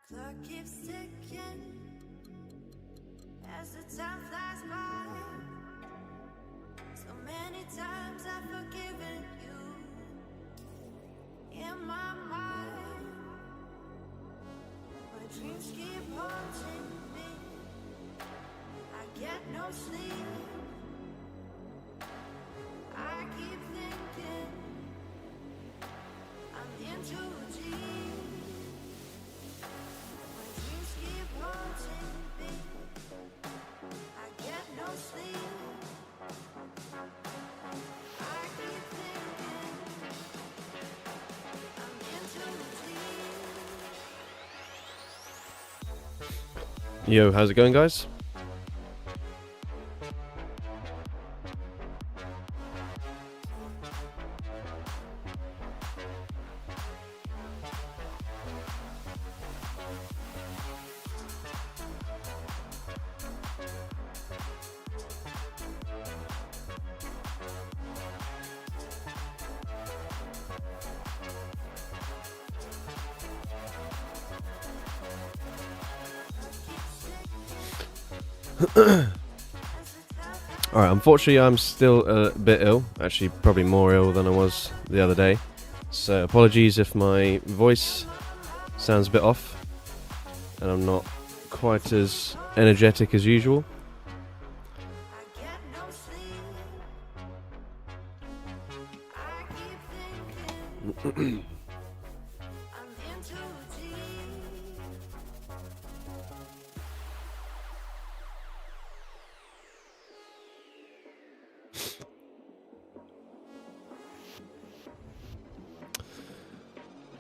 Clock keeps ticking as the time flies by. So many times I've forgiven you in my mind. My dreams keep haunting me. I get no sleep. I keep thinking I'm in too deep. Yo, how's it going, guys? Alright, unfortunately I'm still a bit ill, actually probably more ill than I was the other day, so apologies if my voice sounds a bit off and I'm not quite as energetic as usual.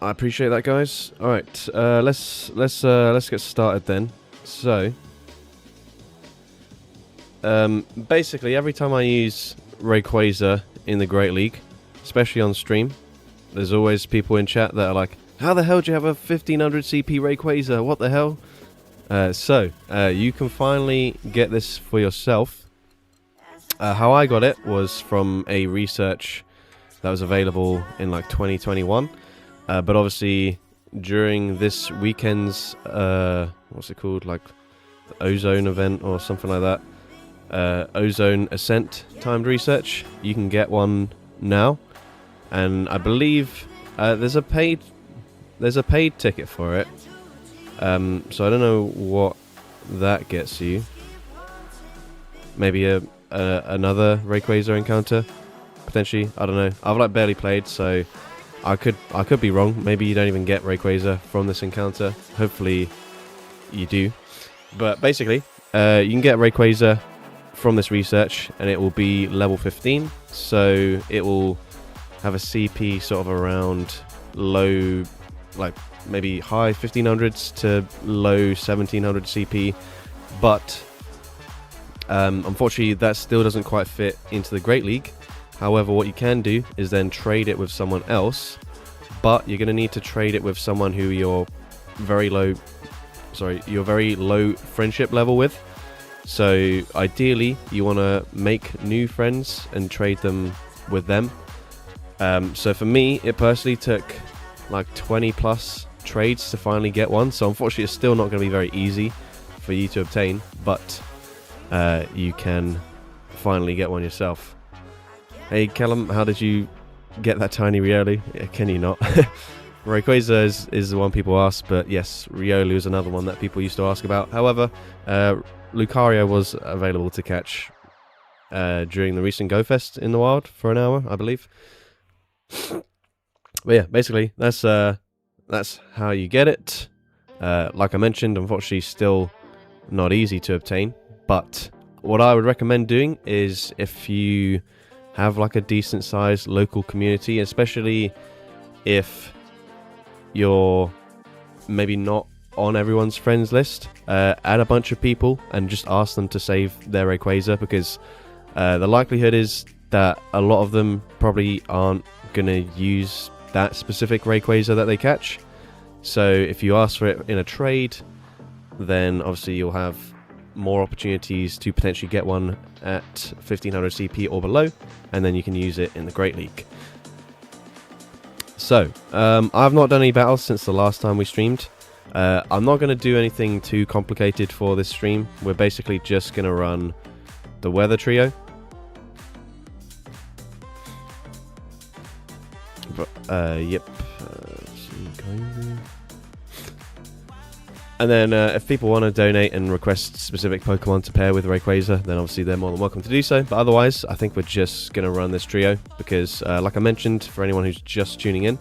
I appreciate that, guys. All right, let's get started then. So, basically, every time I use Rayquaza in the Great League, especially on stream, there's always people in chat that are like, "How the hell do you have a 1500 CP Rayquaza? What the hell?" So you can finally get this for yourself. How I got it was from a research that was available in like 2021. But obviously, during this weekend's, what's it called, like the Ozone event or something like that, Ozone Ascent timed research, you can get one now, and I believe there's a paid ticket for it. So I don't know what that gets you. Maybe another Rayquaza encounter, potentially. I don't know. I've like barely played, so. I could be wrong. Maybe you don't even get Rayquaza from this encounter. Hopefully you do. But basically, you can get Rayquaza from this research, and it will be level 15. So it will have a CP sort of around low, like maybe high 1500s to low 1700 CP. But unfortunately, that still doesn't quite fit into the Great League. However, what you can do is then trade it with someone else, but you're going to need to trade it with someone who you're very low friendship level with. So ideally, you want to make new friends and trade them with them. So for me, it personally took like 20 plus trades to finally get one. So unfortunately, it's still not going to be very easy for you to obtain, but you can finally get one yourself. Hey Callum, how did you get that tiny Riolu? Can you not? Rayquaza is the one people ask, but yes, Riolu is another one that people used to ask about. However, Lucario was available to catch during the recent Go Fest in the wild for an hour, I believe. But yeah, basically that's how you get it. Like I mentioned, unfortunately, still not easy to obtain. But what I would recommend doing is if you have like a decent sized local community, especially if you're maybe not on everyone's friends list, add a bunch of people and just ask them to save their Rayquaza, because the likelihood is that a lot of them probably aren't going to use that specific Rayquaza that they catch. So if you ask for it in a trade, then obviously you'll have more opportunities to potentially get one at 1500 CP or below, and then you can use it in the Great League. So, I've not done any battles since the last time we streamed. I'm not going to do anything too complicated for this stream. We're basically just going to run the weather trio. Yep. And then if people want to donate and request specific Pokemon to pair with Rayquaza, then obviously they're more than welcome to do so. But otherwise, I think we're just going to run this trio because, like I mentioned, for anyone who's just tuning in,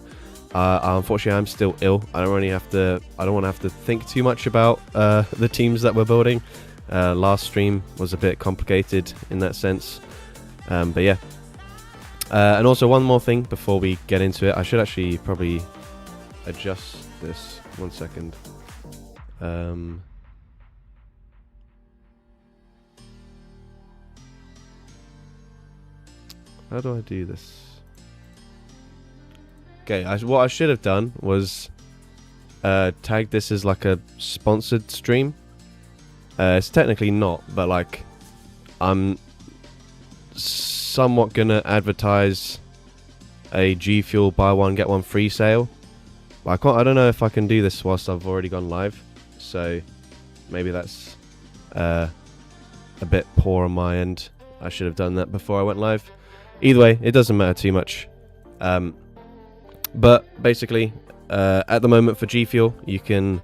unfortunately I'm still ill. I don't want to have to think too much about the teams that we're building. Last stream was a bit complicated in that sense. But yeah. And also one more thing before we get into it. I should actually probably adjust this. 1 second. How do I do this? Okay, what I should have done was tag this as like a sponsored stream. It's technically not, but like I'm somewhat gonna advertise a G Fuel buy one get one free sale. But I don't know if I can do this whilst I've already gone live. So maybe that's a bit poor on my end. I should have done that before I went live. Either way, it doesn't matter too much. But basically, at the moment for G Fuel, you can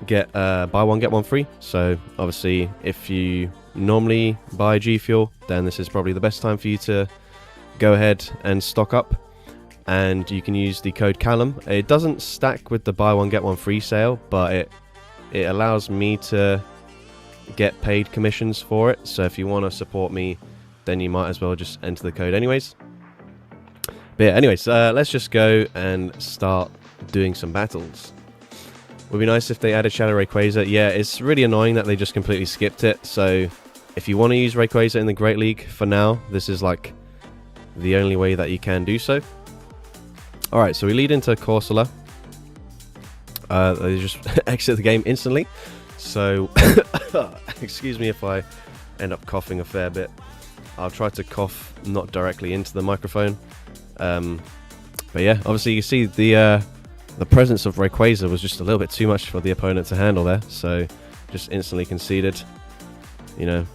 get buy one get one free. So obviously, if you normally buy G Fuel, then this is probably the best time for you to go ahead and stock up. And you can use the code Callum. It doesn't stack with the buy one get one free sale, but it allows me to get paid commissions for it. So if you want to support me, then you might as well just enter the code anyways. But yeah, anyways, let's just go and start doing some battles. Would be nice if they added Shadow Rayquaza. Yeah, it's really annoying that they just completely skipped it. So if you want to use Rayquaza in the Great League for now, this is like the only way that you can do so. Alright, so we lead into Corsola. They just exit the game instantly. So, excuse me if I end up coughing a fair bit. I'll try to cough not directly into the microphone. But yeah, obviously you see the presence of Rayquaza was just a little bit too much for the opponent to handle there. So, just instantly conceded. You know,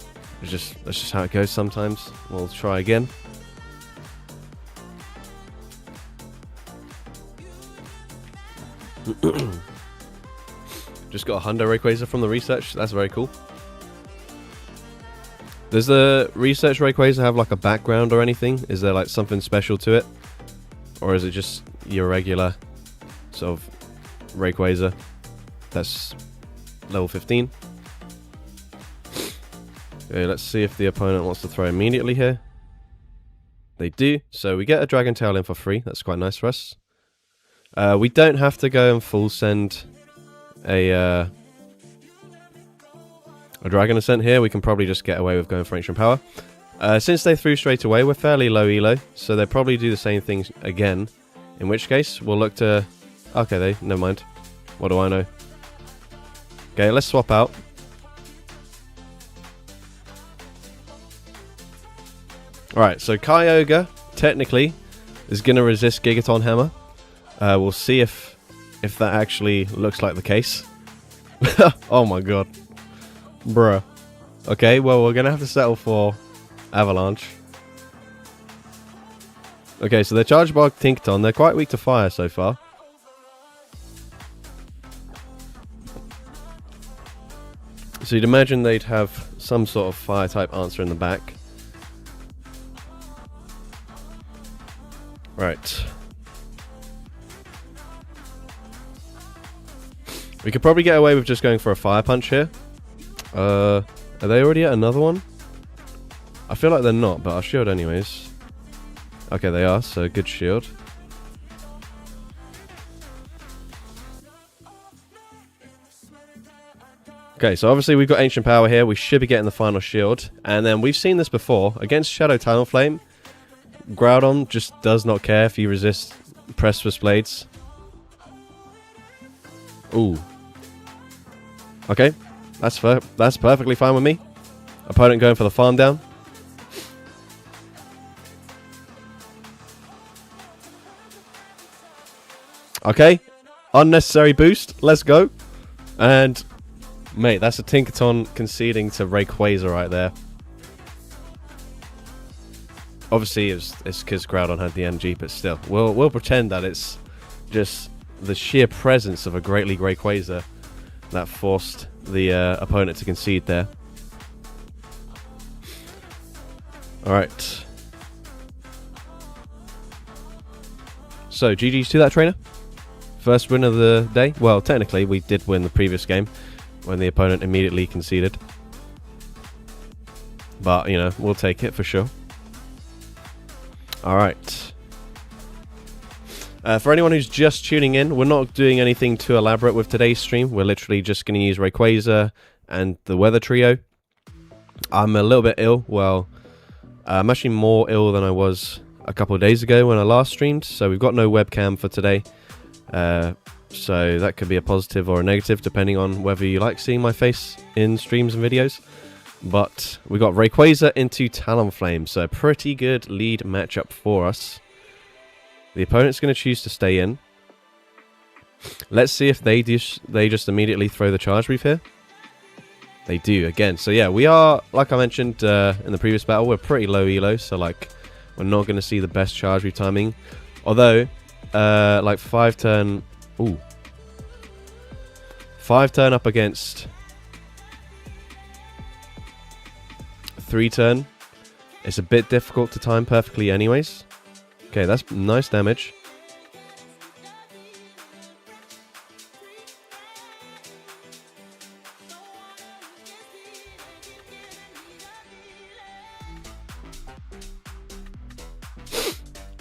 that's just how it goes sometimes. We'll try again. Just got a Hundo Rayquaza from the research. That's very cool. Does the research Rayquaza have like a background or anything? Is there like something special to it? Or is it just your regular sort of Rayquaza that's level 15? Okay, let's see if the opponent wants to throw immediately here. They do. So we get a Dragon Tail in for free. That's quite nice for us. We don't have to go and full send a Dragon Ascent here. We can probably just get away with going for Ancient Power. Since they threw straight away, we're fairly low elo, so they'll probably do the same thing again. In which case, we'll look to... Okay, never mind. What do I know? Okay, let's swap out. Alright, so Kyogre, technically, is going to resist Gigaton Hammer. We'll see if that actually looks like the case. Oh my god. Bruh. Okay, well, we're going to have to settle for Avalanche. Okay, so they're Charge Bug Tinkaton. They're quite weak to fire so far. So you'd imagine they'd have some sort of fire-type answer in the back. Right. We could probably get away with just going for a Fire Punch here. Are they already at another one? I feel like they're not, but I'll shield anyways. Okay, they are, so good shield. Okay, so obviously we've got Ancient Power here. We should be getting the final shield. And then we've seen this before. Against Shadow Talonflame, Groudon just does not care if you resist Precipice Blades. Ooh. Okay, that's perfectly fine with me. Opponent going for the farm down. Okay, unnecessary boost. Let's go. And, mate, that's a Tinkaton conceding to Rayquaza right there. Obviously, it's because Groudon had the energy, but still. We'll pretend that it's just the sheer presence of a Great League Rayquaza that forced the opponent to concede there. Alright. So, GG's to that trainer. First win of the day. Well, technically, we did win the previous game when the opponent immediately conceded. But, you know, we'll take it for sure. Alright. For anyone who's just tuning in, we're not doing anything too elaborate with today's stream. We're literally just going to use Rayquaza and the Weather Trio. I'm a little bit ill. Well, I'm actually more ill than I was a couple of days ago when I last streamed. So we've got no webcam for today. So that could be a positive or a negative depending on whether you like seeing my face in streams and videos. But we got Rayquaza into Talonflame. So a pretty good lead matchup for us. The opponent's going to choose to stay in. Let's see if they just immediately throw the charge reef here. They do, again. So yeah, we are, like I mentioned in the previous battle, we're pretty low elo. So like, we're not going to see the best charge reef timing. Although, like 5 turn... Ooh. 5 turn up against 3 turn. It's a bit difficult to time perfectly anyways. Okay, that's nice damage.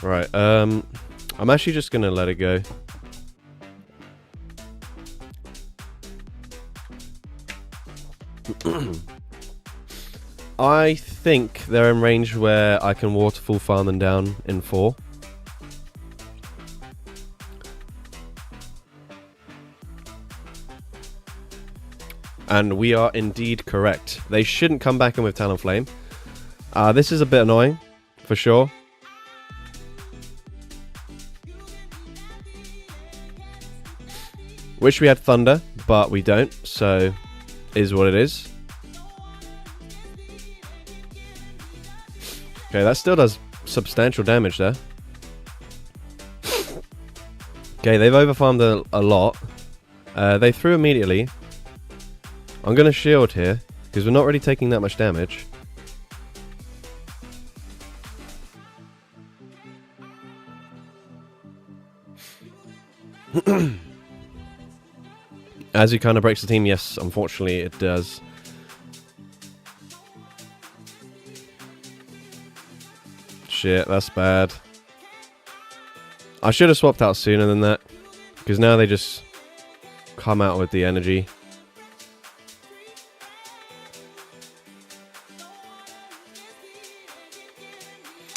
Right, I'm actually just gonna let it go. I think they're in range where I can waterfall farm them down in 4. And we are indeed correct. They shouldn't come back in with Talonflame. This is a bit annoying, for sure. Wish we had Thunder, but we don't, so is what it is. Okay, that still does substantial damage there. Okay, they've overfarmed a lot. They threw immediately. I'm going to shield here, because we're not really taking that much damage. As he kind of breaks the team, yes, unfortunately it does. Shit, that's bad. I should have swapped out sooner than that, because now they just come out with the energy.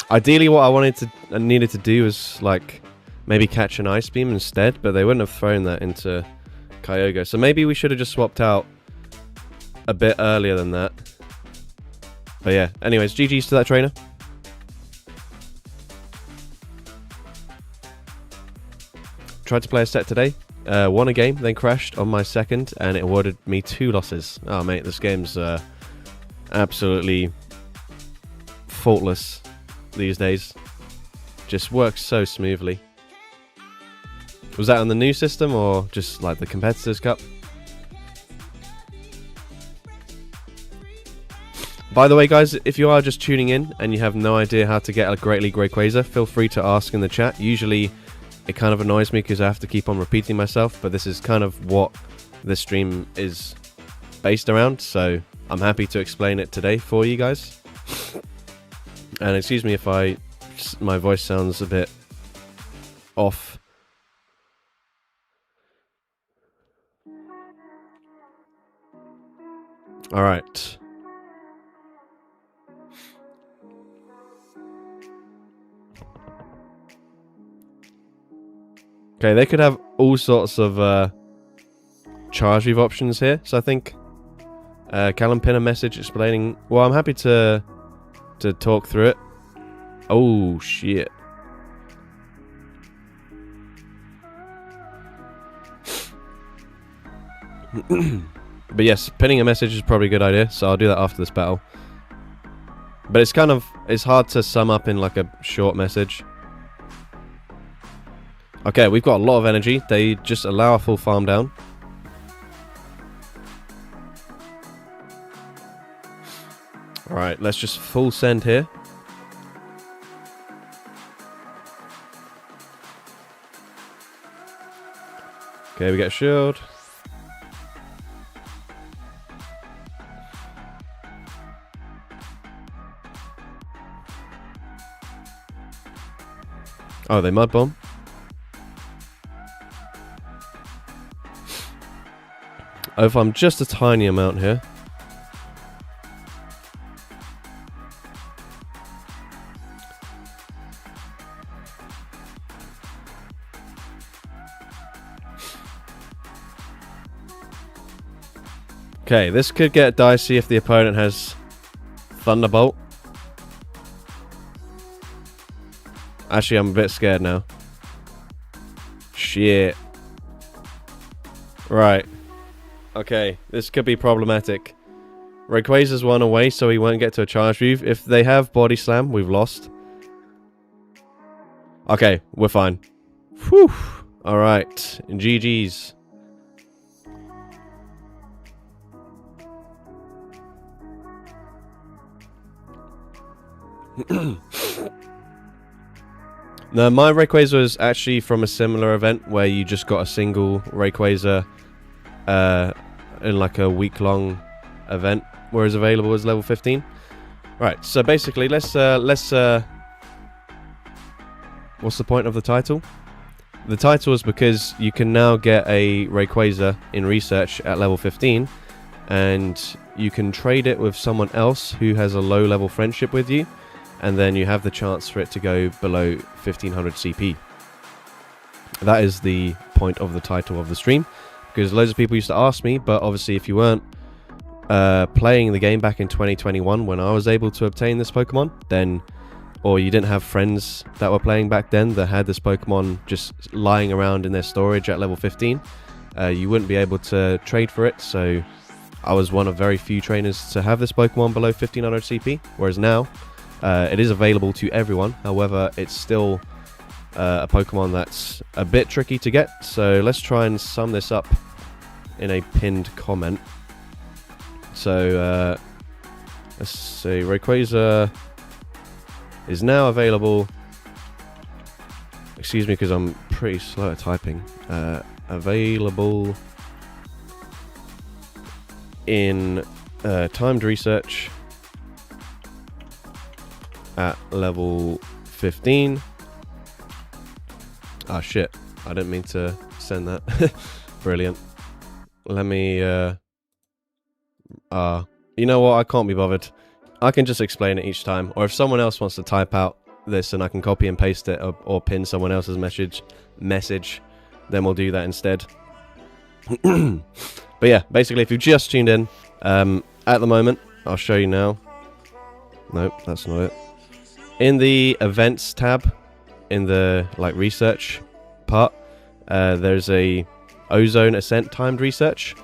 Ideally, what I needed to do was like maybe catch an Ice Beam instead, but they wouldn't have thrown that into Kyogre. So maybe we should have just swapped out a bit earlier than that. But yeah, anyways, GG's to that trainer. Tried to play a set today, won a game, then crashed on my second, and it awarded me 2 losses. Oh mate, this game's absolutely faultless these days. Just works so smoothly. Was that on the new system or just like the Competitors Cup? By the way, guys, if you are just tuning in and you have no idea how to get a Great League Rayquaza, feel free to ask in the chat. Usually it kind of annoys me because I have to keep on repeating myself, but this is kind of what this stream is based around, so I'm happy to explain it today for you guys. And excuse me if my voice sounds a bit off. Alright. Okay, they could have all sorts of charge move options here. So I think Callum pin a message explaining. Well, I'm happy to talk through it. Oh shit! But yes, pinning a message is probably a good idea. So I'll do that after this battle. But it's hard to sum up in like a short message. Okay, we've got a lot of energy. They just allow a full farm down. Alright, let's just full send here. Okay, we get a shield. Oh, they mud bomb. Oh, if I'm just a tiny amount here. Okay, this could get dicey if the opponent has Thunderbolt. Actually, I'm a bit scared now. Shit. Right. Okay, this could be problematic. Rayquaza's one away, so he won't get to a charge move. If they have Body Slam, we've lost. Okay, we're fine. Whew. Alright, GG's. No, my Rayquaza was actually from a similar event where you just got a single Rayquaza in like a week-long event, whereas available as level 15. Right, so basically, let's what's the point of the title? The title is because you can now get a Rayquaza in research at level 15, and you can trade it with someone else who has a low-level friendship with you, and then you have the chance for it to go below 1500 CP. That is the point of the title of the stream, because loads of people used to ask me, but obviously if you weren't playing the game back in 2021 when I was able to obtain this Pokemon, then, or you didn't have friends that were playing back then that had this Pokemon just lying around in their storage at level 15, you wouldn't be able to trade for it. So I was one of very few trainers to have this Pokemon below 1500 CP, whereas now it is available to everyone. However, it's still a Pokemon that's a bit tricky to get. So let's try and sum this up in a pinned comment. So let's see, Rayquaza is now available. Excuse me, because I'm pretty slow at typing. Available in timed research at level 15. Ah, shit. I didn't mean to send that. Brilliant. Let me, you know what? I can't be bothered. I can just explain it each time. Or if someone else wants to type out this and I can copy and paste it or pin someone else's message, then we'll do that instead. But yeah, basically, if you've just tuned in, at the moment, I'll show you now. Nope, that's not it. In the events tab, in the like research part, there's a Ozone Ascent timed research.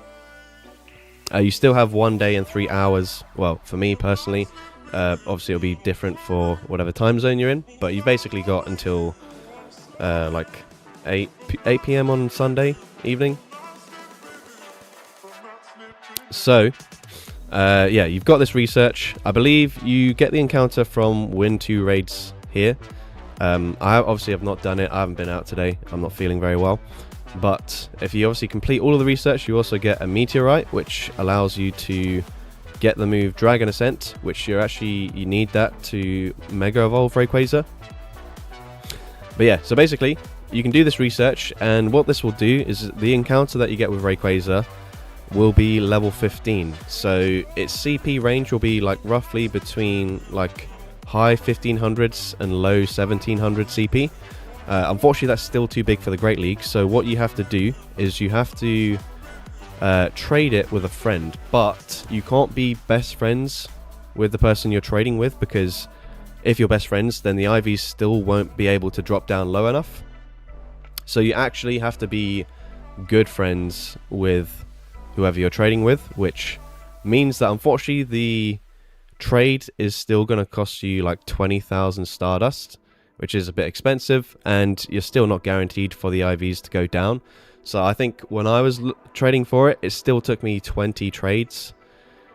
You still have 1 day and 3 hours. Well, for me personally, obviously it'll be different for whatever time zone you're in, but you've basically got until like 8 p.m. on Sunday evening. So yeah, you've got this research. I believe you get the encounter from win 2 raids here. I obviously have not done it. I haven't been out today. I'm not feeling very well. But if you obviously complete all of the research, you also get a meteorite, which allows you to get the move Dragon Ascent, which you need that to Mega Evolve Rayquaza. But yeah, so basically, you can do this research, and what this will do is the encounter that you get with Rayquaza will be level 15. So its CP range will be like roughly between like high 1500s and low 1700 CP. Unfortunately, that's still too big for the Great League, so what you have to do is you have to trade it with a friend, but you can't be best friends with the person you're trading with, because if you're best friends, then the IVs still won't be able to drop down low enough. So you actually have to be good friends with whoever you're trading with, which means that unfortunately the trade is still going to cost you like 20,000 Stardust, which is a bit expensive, and you're still not guaranteed for the IVs to go down. So I think when I was trading for it, it still took me 20 trades,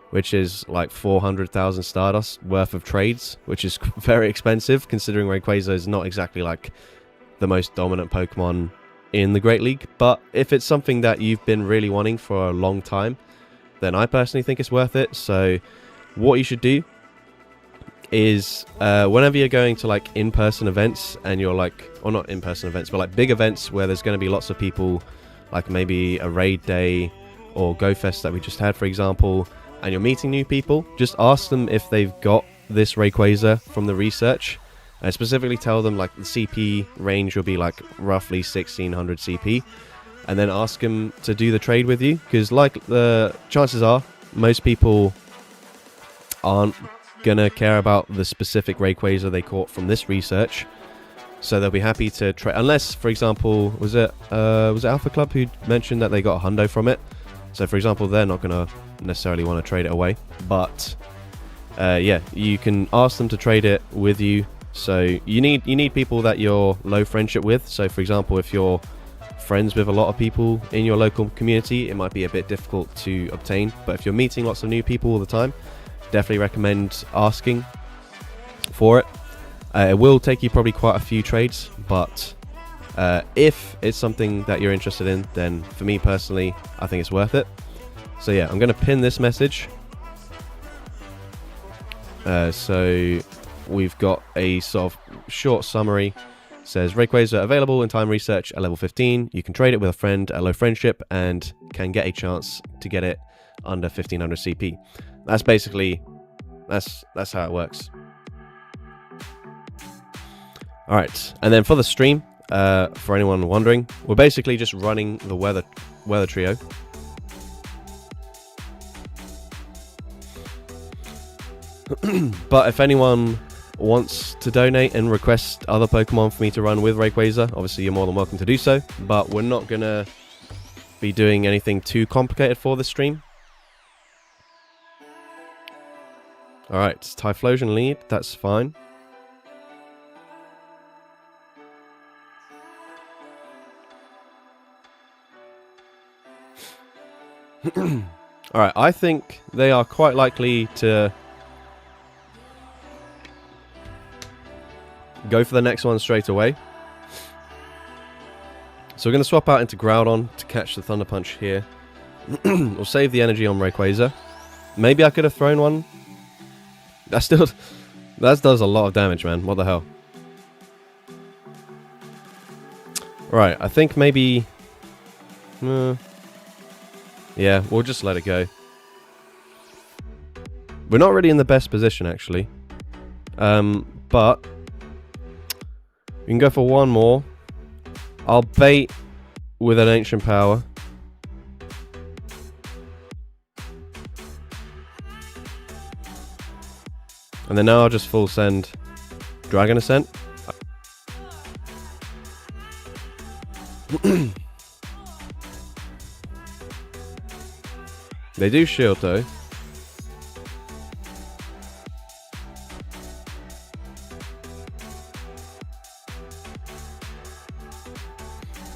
which is like 400,000 Stardust worth of trades, which is very expensive considering Rayquaza is not exactly like the most dominant Pokemon in the Great League. But if it's something that you've been really wanting for a long time, then I personally think it's worth it. So what you should do is whenever you're going to like in-person events, and you're like, or not in-person events, but like big events where there's going to be lots of people, like maybe a raid day or Go Fest that we just had, for example, and you're meeting new people, just ask them if they've got this Rayquaza from the research, and specifically tell them like the CP range will be like roughly 1600 CP, and then ask them to do the trade with you, because like the chances are most people aren't gonna care about the specific Rayquaza they caught from this research, so they'll be happy to trade, unless, for example, was it Alpha Club who mentioned that they got a hundo from it. So for example, they're not gonna necessarily want to trade it away, but yeah, you can ask them to trade it with you. So you need people that you're low friendship with. So for example, if you're friends with a lot of people in your local community, it might be a bit difficult to obtain, but if you're meeting lots of new people all the time, definitely recommend asking for it. It will take you probably quite a few trades, but if it's something that you're interested in, then for me personally, I think it's worth it. So yeah, I'm going to pin this message. So we've got a sort of short summary. It says Rayquaza available in time research at level 15. You can trade it with a friend at low friendship and can get a chance to get it under 1500 CP. That's basically, that's how it works. Alright, and then for the stream, for anyone wondering, we're basically just running the weather trio. But if anyone wants to donate and request other Pokemon for me to run with Rayquaza, obviously you're more than welcome to do so, but we're not going to be doing anything too complicated for this stream. Alright, Typhlosion lead, that's fine. Alright, I think they are quite likely to go for the next one straight away. So we're going to swap out into Groudon to catch the Thunder Punch here. We'll save the energy on Rayquaza. Maybe I could have thrown one. That does a lot of damage, man. What the hell? Right, I think maybe... yeah, we'll just let it go. We're not really in the best position, actually. But... we can go for one more. I'll bait with an Ancient Power. And then now I'll just full send Dragon Ascent. They do shield though.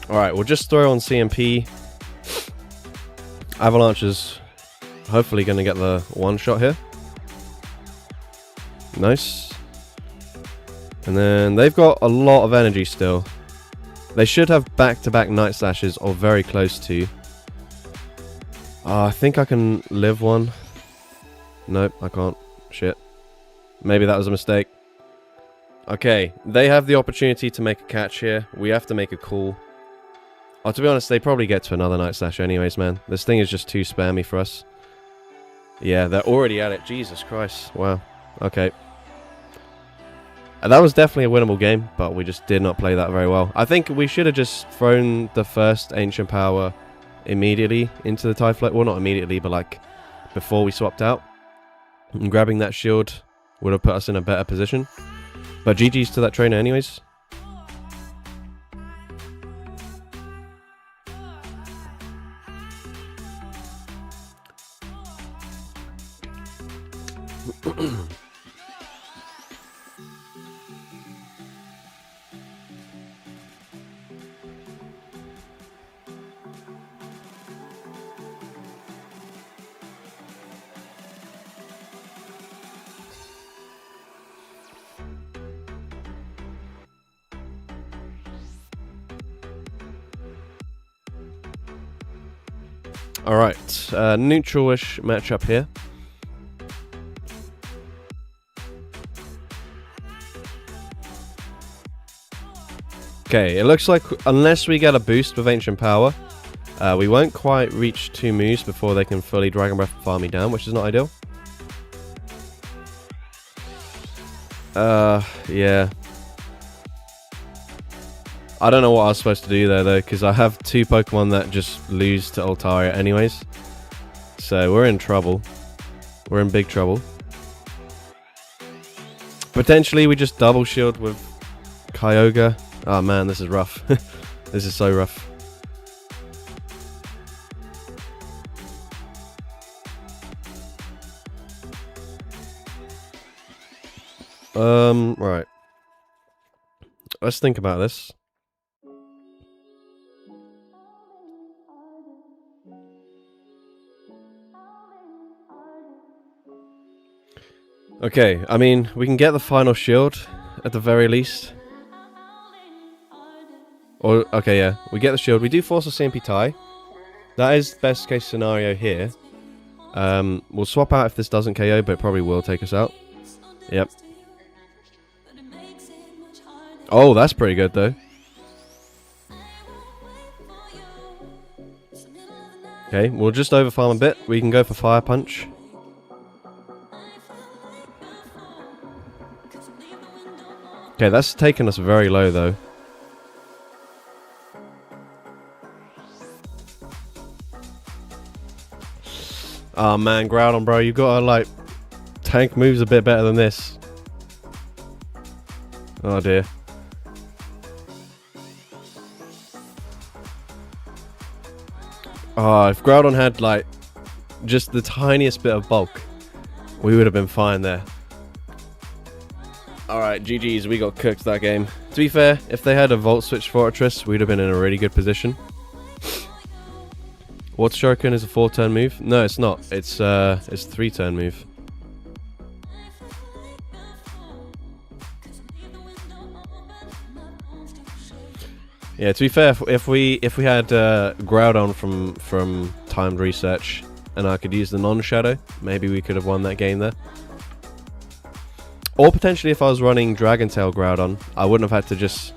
Alright, we'll just throw on CMP. Avalanche is hopefully going to get the one shot here. Nice. And then they've got a lot of energy still. They should have back-to-back Night Slashes or very close to. I think I can live one. Nope, I can't. Shit. Maybe that was a mistake. Okay, they have the opportunity to make a catch here. We have to make a call. Oh, to be honest, they probably get to another Night Slash anyways, man. This thing is just too spammy for us. Yeah, they're already at it. Jesus Christ. Wow. Okay. That was definitely a winnable game, but we just did not play that very well. I think we should have just thrown the first Ancient Power immediately into the Typhlosion. Well, not immediately, but like before we swapped out. And grabbing that shield would have put us in a better position. But GG's to that trainer anyways. Alright, neutral-ish matchup here. Okay, it looks like unless we get a boost with Ancient Power, we won't quite reach 2 moves before they can fully Dragon Breath farm me down, which is not ideal. Yeah. I don't know what I was supposed to do there, though, because I have 2 Pokemon that just lose to Altaria anyways. So we're in trouble. We're in big trouble. Potentially we just double shield with Kyogre. Oh man, this is rough. This is so rough. Right. Let's think about this. Okay, I mean, we can get the final shield at the very least. Or, okay, yeah, we get the shield. We do force a CMP tie. That is best case scenario here. We'll swap out if this doesn't KO, but it probably will take us out. Yep. Oh, that's pretty good, though. Okay, we'll just overfarm a bit. We can go for Fire Punch. Okay, that's taken us very low, though. Oh man, Groudon, bro, you gotta, like, tank moves a bit better than this. Oh dear. Oh, if Groudon had, like, just the tiniest bit of bulk, we would have been fine there. Alright, GG's, we got cooked that game. To be fair, if they had a Volt Switch Fortress, we'd have been in a really good position. Water Shuriken is a 4-turn move? No, it's not. It's a 3-turn move. Yeah, to be fair, if we had Groudon from Timed Research and I could use the non-Shadow, maybe we could have won that game there. Or potentially if I was running Dragon Tail Groudon, I wouldn't have had to just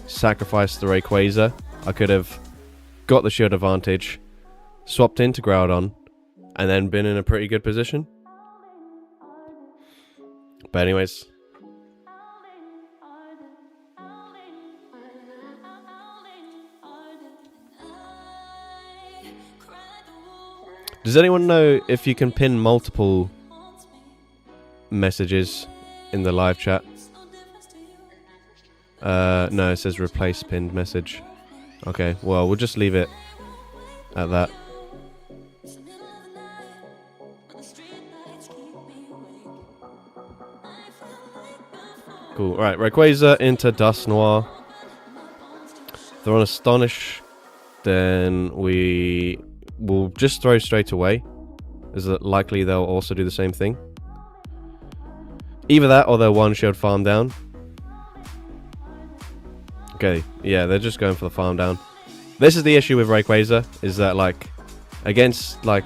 sacrifice the Rayquaza. I could have got the shield advantage, swapped into Groudon, and then been in a pretty good position. But anyways. Does anyone know if you can pin multiple messages in the live chat? No, it says replace pinned message. Okay, well, we'll just leave it at that. Cool. Alright, Rayquaza into Dust Noir. They're on Astonish. Then we will just throw straight away. Is it likely they'll also do the same thing? Either that or they'll one-shield farm down. Okay, yeah, they're just going for the farm down. This is the issue with Rayquaza, is that, like, against, like,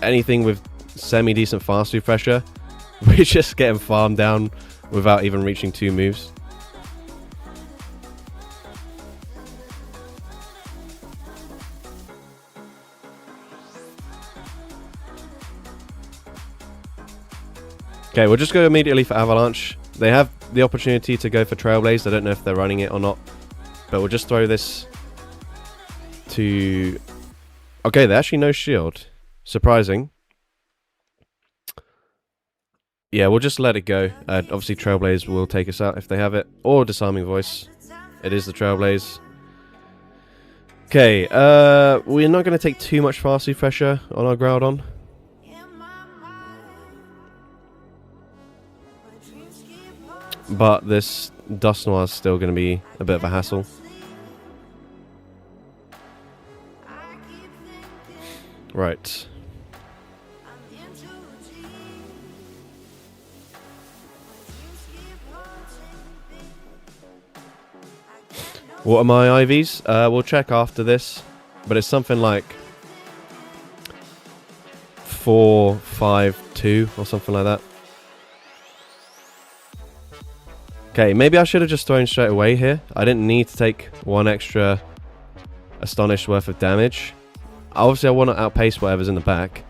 anything with semi-decent fast refresher, we just get him farmed down without even reaching 2 moves. Okay, we'll just go immediately for Avalanche. They have the opportunity to go for Trailblaze. I don't know if they're running it or not. But we'll just throw this to... Okay, they actually no shield. Surprising. Yeah, we'll just let it go. Obviously, Trailblaze will take us out if they have it. Or Disarming Voice. It is the Trailblaze. Okay, we're not going to take too much fast refresher on our Groudon. But this Dust Noir is still going to be a bit of a hassle. Right. What are my IVs? We'll check after this. But it's something like 4, 5, 2 or something like that. Okay, maybe I should have just thrown straight away here. I didn't need to take 1 extra Astonish worth of damage. Obviously, I want to outpace whatever's in the back.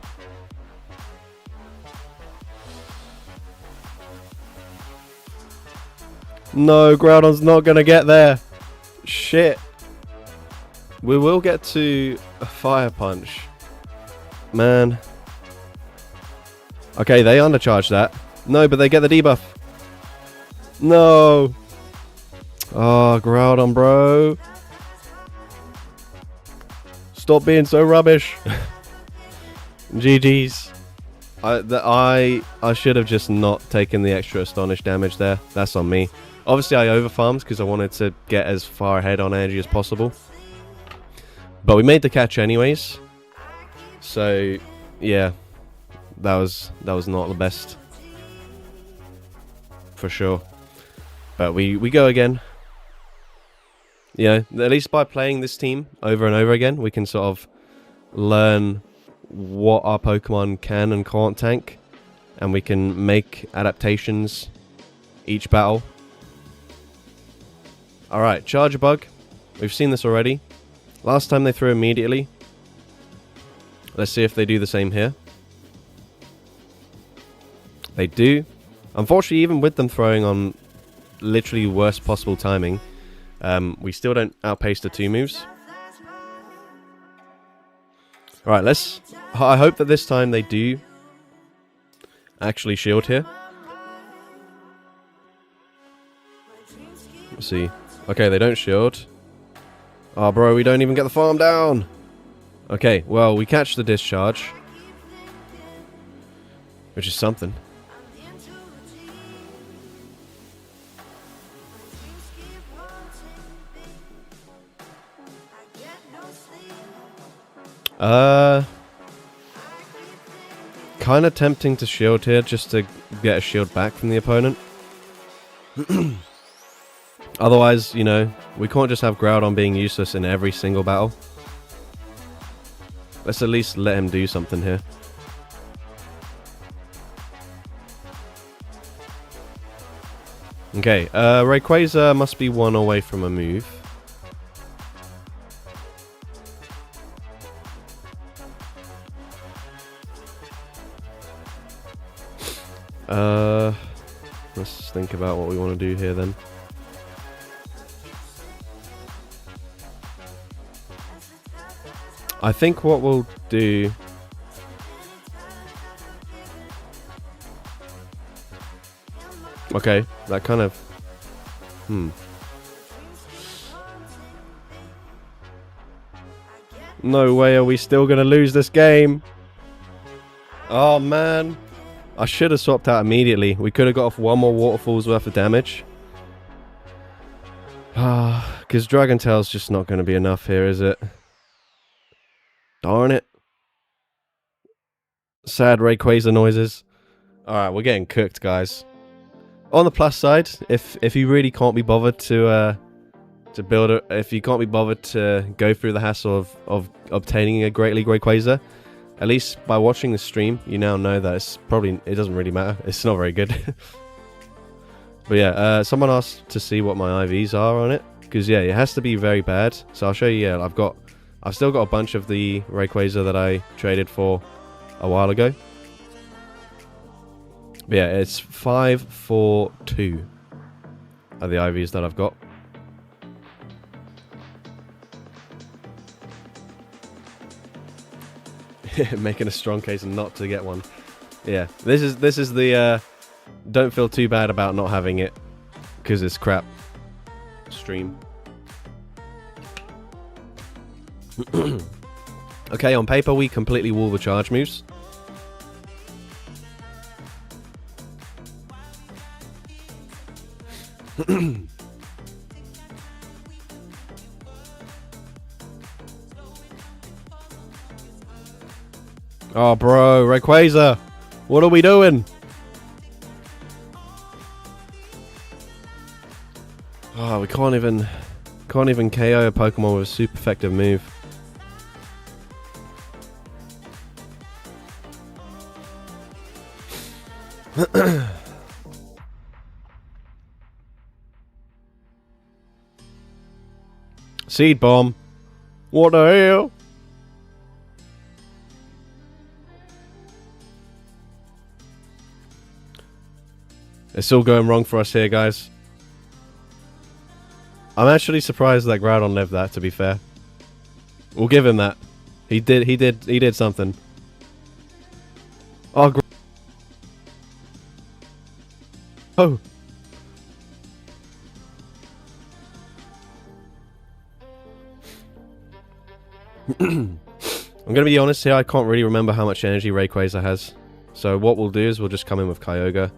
No, Groudon's not going to get there. Shit. We will get to a Fire Punch. Man. Okay, they undercharge that. No, but they get the debuff. No. Oh, Groudon, bro. Stop being so rubbish. GG's. I should have just not taken the extra Astonish damage there. That's on me. Obviously, I overfarmed because I wanted to get as far ahead on energy as possible. But we made the catch anyways. So, yeah. That was not the best. For sure. But we go again. You know, at least by playing this team over and over again, we can sort of learn what our Pokemon can and can't tank. And we can make adaptations each battle. Alright, Charger Bug. We've seen this already. Last time they threw immediately. Let's see if they do the same here. They do. Unfortunately, even with them throwing on literally worst possible timing, we still don't outpace the 2 moves. Alright, I hope that this time they do actually shield here. Let's see. Okay, they don't shield. Oh, bro, we don't even get the farm down. Okay, well, we catch the discharge. Which is something. Kind of tempting to shield here just to get a shield back from the opponent. Otherwise, you know, we can't just have Groudon being useless in every single battle. Let's at least let him do something here. Okay, Rayquaza must be 1 away from a move. Let's think about what we want to do here then. I think what we'll do... Okay, that kind of... No way are we still going to lose this game. Oh, man. I should have swapped out immediately. We could have got off 1 more Waterfall's worth of damage. Because Dragon Tail's just not going to be enough here, is it? Darn it. Sad Rayquaza noises. Alright, we're getting cooked, guys. On the plus side, if you really can't be bothered to build it, if you can't be bothered to go through the hassle of obtaining a Great League Rayquaza, at least by watching the stream, you now know that it doesn't really matter. It's not very good. But yeah, someone asked to see what my IVs are on it, because yeah, it has to be very bad. So I'll show you. Yeah, I've still got a bunch of the Rayquaza that I traded for a while ago. But yeah, it's 5, 4, 2 are the IVs that I've got. Making a strong case not to get one. Yeah, this is the don't feel too bad about not having it because it's crap stream. Okay, on paper we completely wall the charge moves. Oh, bro, Rayquaza, what are we doing? Oh, we can't even KO a Pokemon with a super effective move. Seed Bomb. What the hell? It's all going wrong for us here, guys. I'm actually surprised that Groudon lived that, to be fair. We'll give him that. He did something. Oh, oh. I'm gonna be honest here, I can't really remember how much energy Rayquaza has. So what we'll do is we'll just come in with Kyogre.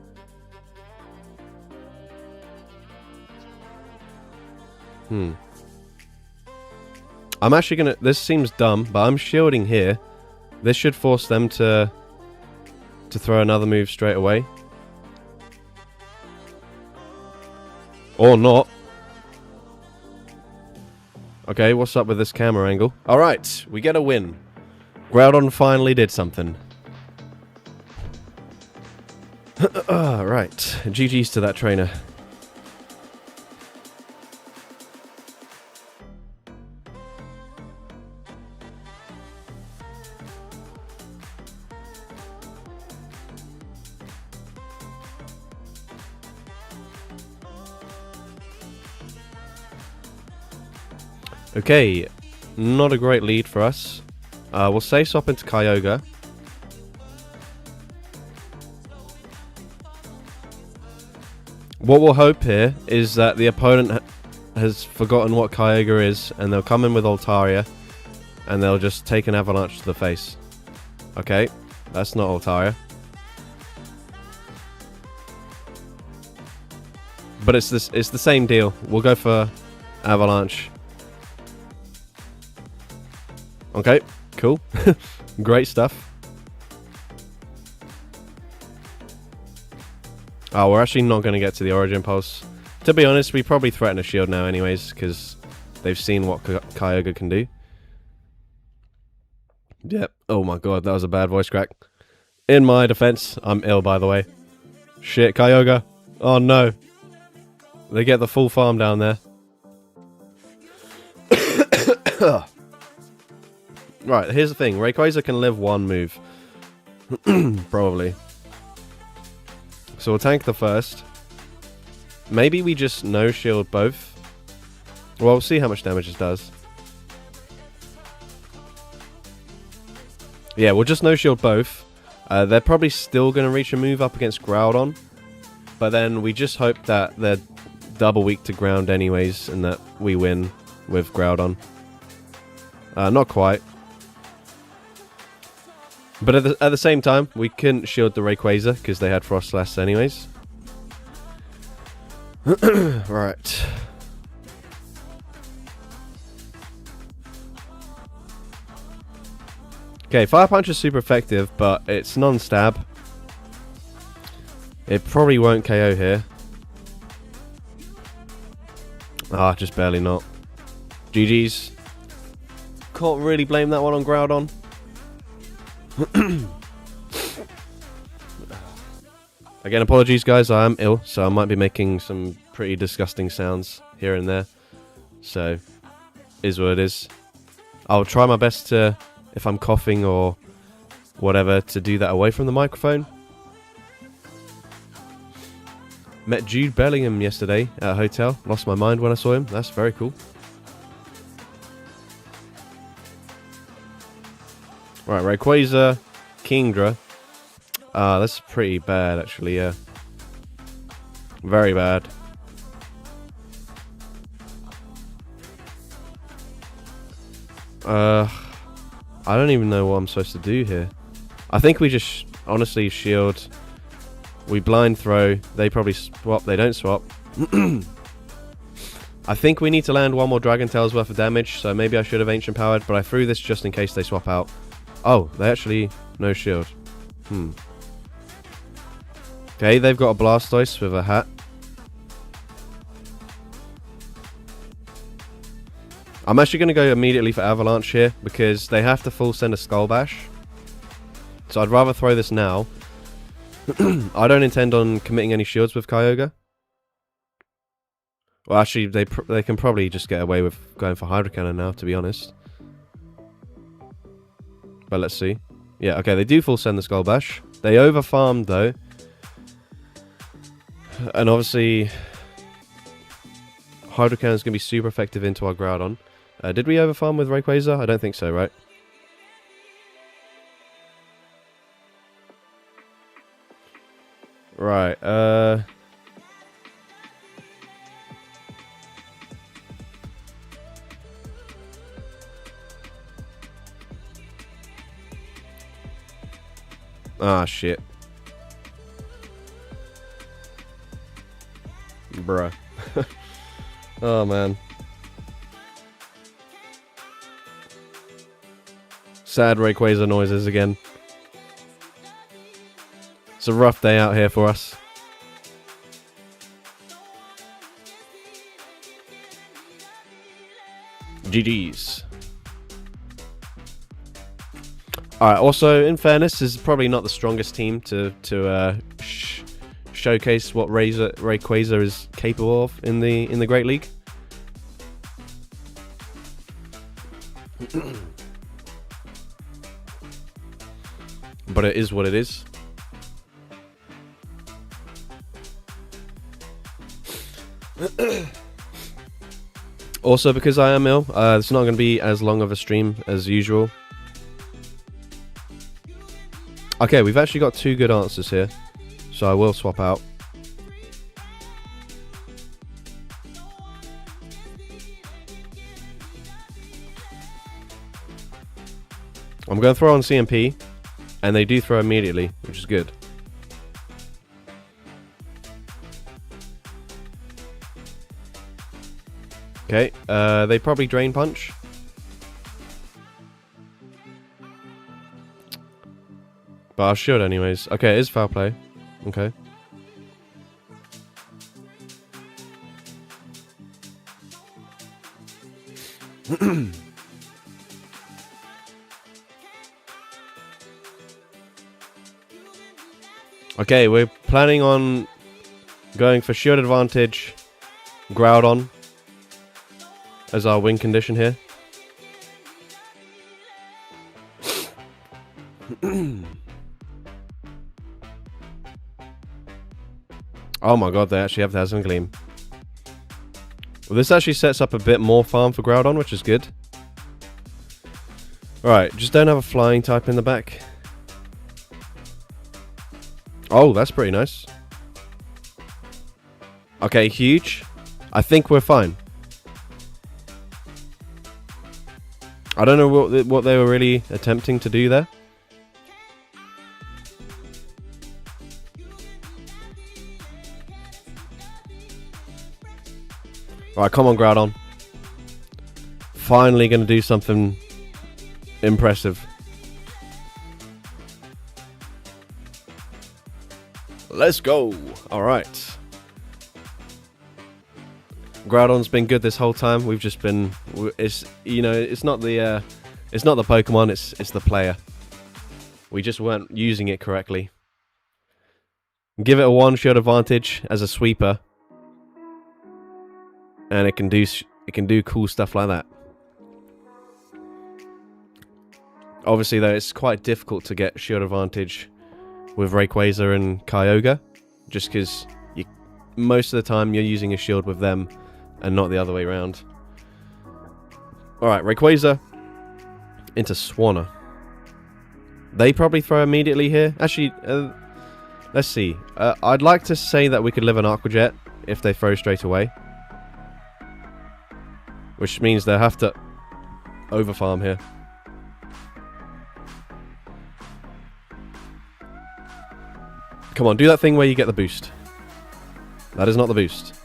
I'm actually gonna... This seems dumb, but I'm shielding here. This should force them to throw another move straight away. Or not. Okay, what's up with this camera angle? Alright, we get a win. Groudon finally did something. Right, GG's to that trainer. Okay, not a great lead for us. We'll say swap into Kyogre. What we'll hope here is that the opponent has forgotten what Kyogre is, and they'll come in with Altaria, and they'll just take an Avalanche to the face. Okay, that's not Altaria. But it's the same deal. We'll go for Avalanche. Okay, cool. Great stuff. Oh, we're actually not going to get to the Origin Pulse. To be honest, we probably threaten a shield now anyways, because they've seen what Kyogre can do. Yep. Oh my god, that was a bad voice crack. In my defense, I'm ill, by the way. Shit, Kyogre. Oh no. They get the full farm down there. Right, here's the thing. Rayquaza can live one move. Probably. So we'll tank the first. Maybe we just no-shield both. Well, we'll see how much damage it does. Yeah, we'll just no-shield both. They're probably still going to reach a move up against Groudon. But then we just hope that they're double weak to ground anyways, and that we win with Groudon. Not quite. But at the same time, we couldn't shield the Rayquaza because they had Frostlass anyways. Right. Okay, Fire Punch is super effective, but it's non-stab. It probably won't KO here. Ah, just barely not. GG's. Can't really blame that one on Groudon. Again, apologies guys, I am ill, so I might be making some pretty disgusting sounds here and there. So, is what it is. I'll try my best to, if I'm coughing or whatever, to do that away from the microphone. Met Jude Bellingham yesterday at a hotel. Lost my mind when I saw him. That's very cool. Right, Rayquaza, Kingdra. That's pretty bad actually, yeah. Very bad. I don't even know what I'm supposed to do here. I think we just honestly shield. We blind throw. They probably swap. They don't swap. I think we need to land one more Dragon Tail's worth of damage, so maybe I should have Ancient Powered, but I threw this just in case they swap out. Oh, they actually... no shield. Okay, they've got a Blastoise with a hat. I'm actually going to go immediately for Avalanche here, because they have to full send a Skull Bash. So I'd rather throw this now. I don't intend on committing any shields with Kyogre. Well, actually, they can probably just get away with going for Hydro Cannon now, to be honest. But let's see. Yeah, okay, they do full send the Skull Bash. They over-farmed, though. And obviously, Hydro Cannon is going to be super effective into our Groudon. Did we over-farm with Rayquaza? I don't think so, right? Right, ah, shit. Bruh. Oh, man. Sad Rayquaza noises again. It's a rough day out here for us. GG's. Alright, also, in fairness, this is probably not the strongest team to showcase what Rayquaza is capable of in the Great League. But it is what it is. Also, because I am ill, it's not going to be as long of a stream as usual. Okay, we've actually got two good answers here, so I will swap out. I'm going to throw on CMP, and they do throw immediately, which is good. Okay, they probably Drain Punch. But I should anyways. Okay, it is foul play. Okay. Okay, we're planning on going for shield advantage, Groudon as our win condition here. Oh my god, they actually have the Dazzling Gleam. Well, this actually sets up a bit more farm for Groudon, which is good. Alright, just don't have a flying type in the back. Oh, that's pretty nice. Okay, huge. I think we're fine. I don't know what they were really attempting to do there. Alright, come on, Groudon. Finally going to do something impressive. Let's go. All right. Groudon's been good this whole time. We've just been, it's not the Pokemon, it's the player. We just weren't using it correctly. Give it a one-shot advantage as a sweeper, and it can do cool stuff like that. Obviously, though, it's quite difficult to get shield advantage with Rayquaza and Kyogre, just because most of the time you're using a shield with them and not the other way around. Alright, Rayquaza into Swanna. They probably throw immediately here. Actually, let's see. I'd like to say that we could live an Aqua Jet if they throw straight away, which means they'll have to overfarm here. Come on, do that thing where you get the boost. That is not the boost.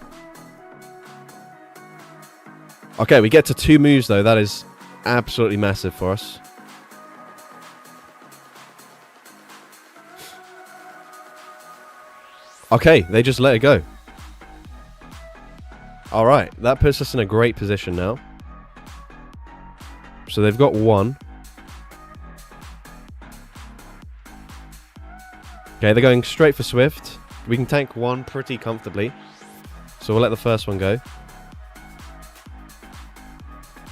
Okay, we get to 2 moves though. That is absolutely massive for us. Okay, they just let it go. Alright, that puts us in a great position now. So they've got 1. Okay, they're going straight for Swift. We can tank 1 pretty comfortably. So we'll let the first one go.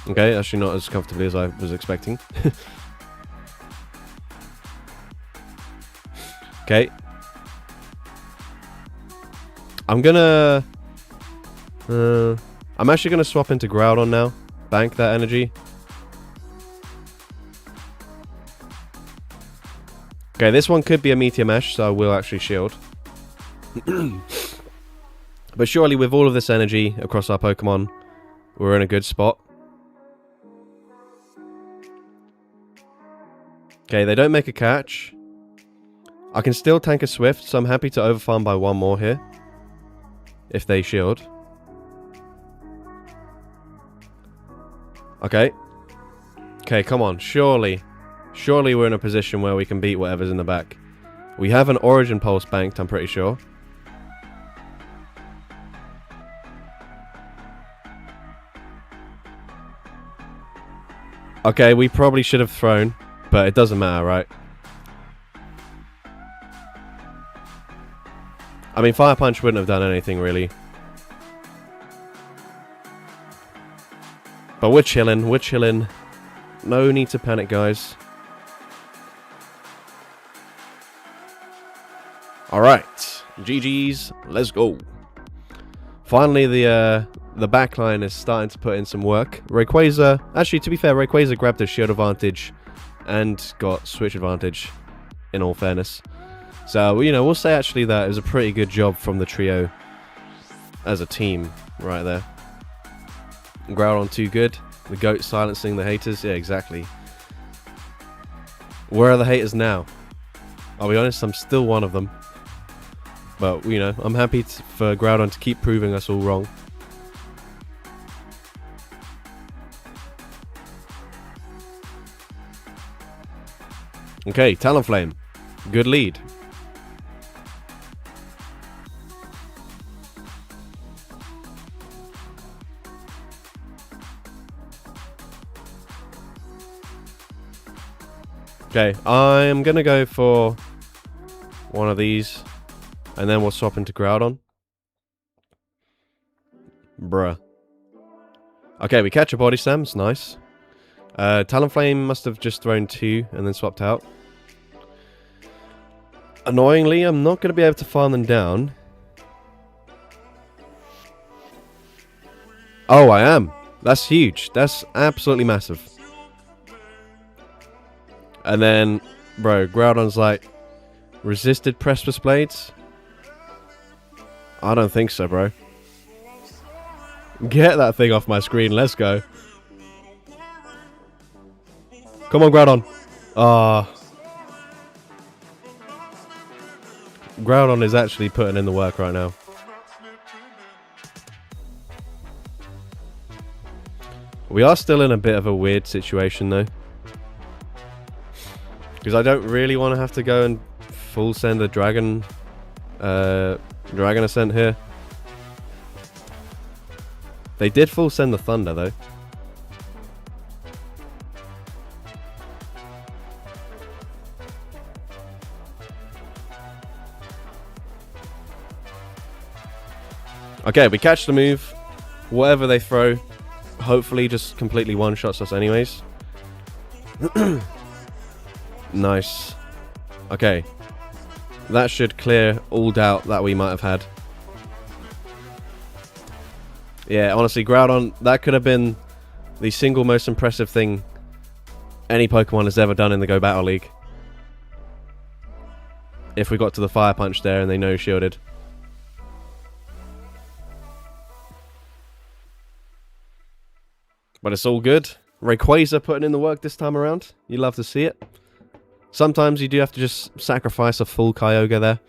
Okay, actually not as comfortably as I was expecting. Okay. I'm actually gonna swap into Groudon now. Bank that energy. Okay, this one could be a Meteor Mesh, so I will actually shield. But surely with all of this energy across our Pokemon, we're in a good spot. Okay, they don't make a catch. I can still tank a Swift, so I'm happy to overfarm by 1 more here. If they shield. Okay. Okay, come on. Surely we're in a position where we can beat whatever's in the back. We have an Origin Pulse banked, I'm pretty sure. Okay, we probably should have thrown, but it doesn't matter, right? I mean, Fire Punch wouldn't have done anything, really. But we're chilling, we're chilling. No need to panic, guys. Alright, GG's, let's go. Finally, the backline is starting to put in some work. Rayquaza, actually, to be fair, Rayquaza grabbed a shield advantage and got switch advantage, in all fairness. So, you know, we'll say actually that it was a pretty good job from the trio as a team right there. Groudon too good. The goat silencing the haters. Yeah, exactly. Where are the haters now? I'll be honest, I'm still one of them. But, you know, I'm happy for Groudon to keep proving us all wrong. Okay, Talonflame. Good lead. Okay, I'm going to go for one of these, and then we'll swap into Groudon. Bruh. Okay, we catch a Body Slam, it's nice. Talonflame must have just thrown 2 and then swapped out. Annoyingly, I'm not going to be able to farm them down. Oh, I am. That's huge. That's absolutely massive. And then, bro, Groudon's like, resisted Precipice Blades? I don't think so, bro. Get that thing off my screen, let's go. Come on, Groudon. Groudon is actually putting in the work right now. We are still in a bit of a weird situation, though. Because I don't really want to have to go and full send a dragon Dragon Ascent here. They did full send the Thunder though. Okay, we catch the move. Whatever they throw, hopefully just completely one-shots us anyways. Nice. Okay. That should clear all doubt that we might have had. Yeah, honestly, Groudon, that could have been the single most impressive thing any Pokemon has ever done in the Go Battle League. If we got to the Fire Punch there and they no-shielded. But it's all good. Rayquaza putting in the work this time around. You love to see it. Sometimes you do have to just sacrifice a full Kyogre there.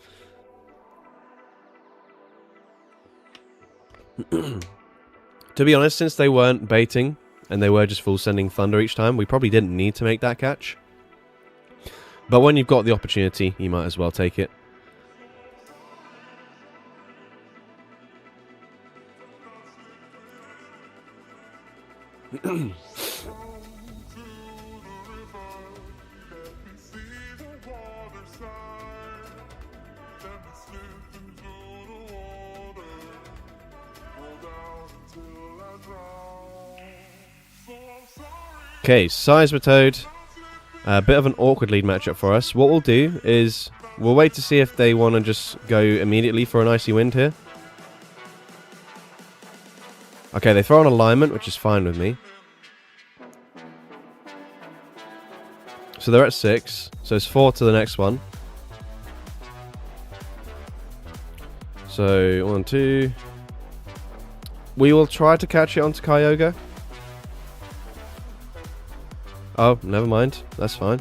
To be honest, since they weren't baiting and they were just full sending Thunder each time, we probably didn't need to make that catch. But when you've got the opportunity, you might as well take it. Okay, Seismitoad. A bit of an awkward lead matchup for us. What we'll do is we'll wait to see if they want to just go immediately for an Icy Wind here. Okay, they throw an alignment, which is fine with me. So they're at 6. So it's 4 to the next one. So 1, 2. We will try to catch it onto Kyogre. Oh, never mind. That's fine.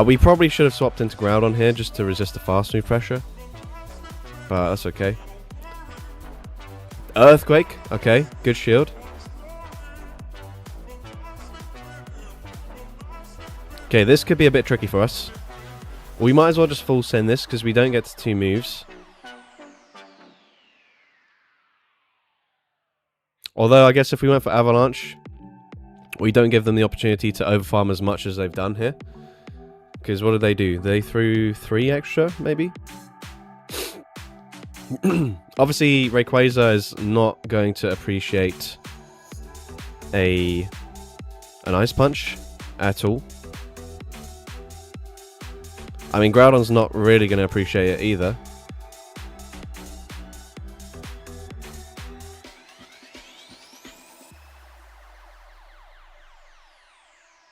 We probably should have swapped into Groudon here just to resist the fast move pressure. But that's okay. Earthquake. Okay, good shield. Okay, this could be a bit tricky for us. We might as well just full send this because we don't get to 2 moves. Although I guess if we went for Avalanche, we don't give them the opportunity to overfarm as much as they've done here. Because what did they do? They threw 3 extra, maybe? Obviously, Rayquaza is not going to appreciate an Ice Punch at all. I mean, Groudon's not really going to appreciate it either.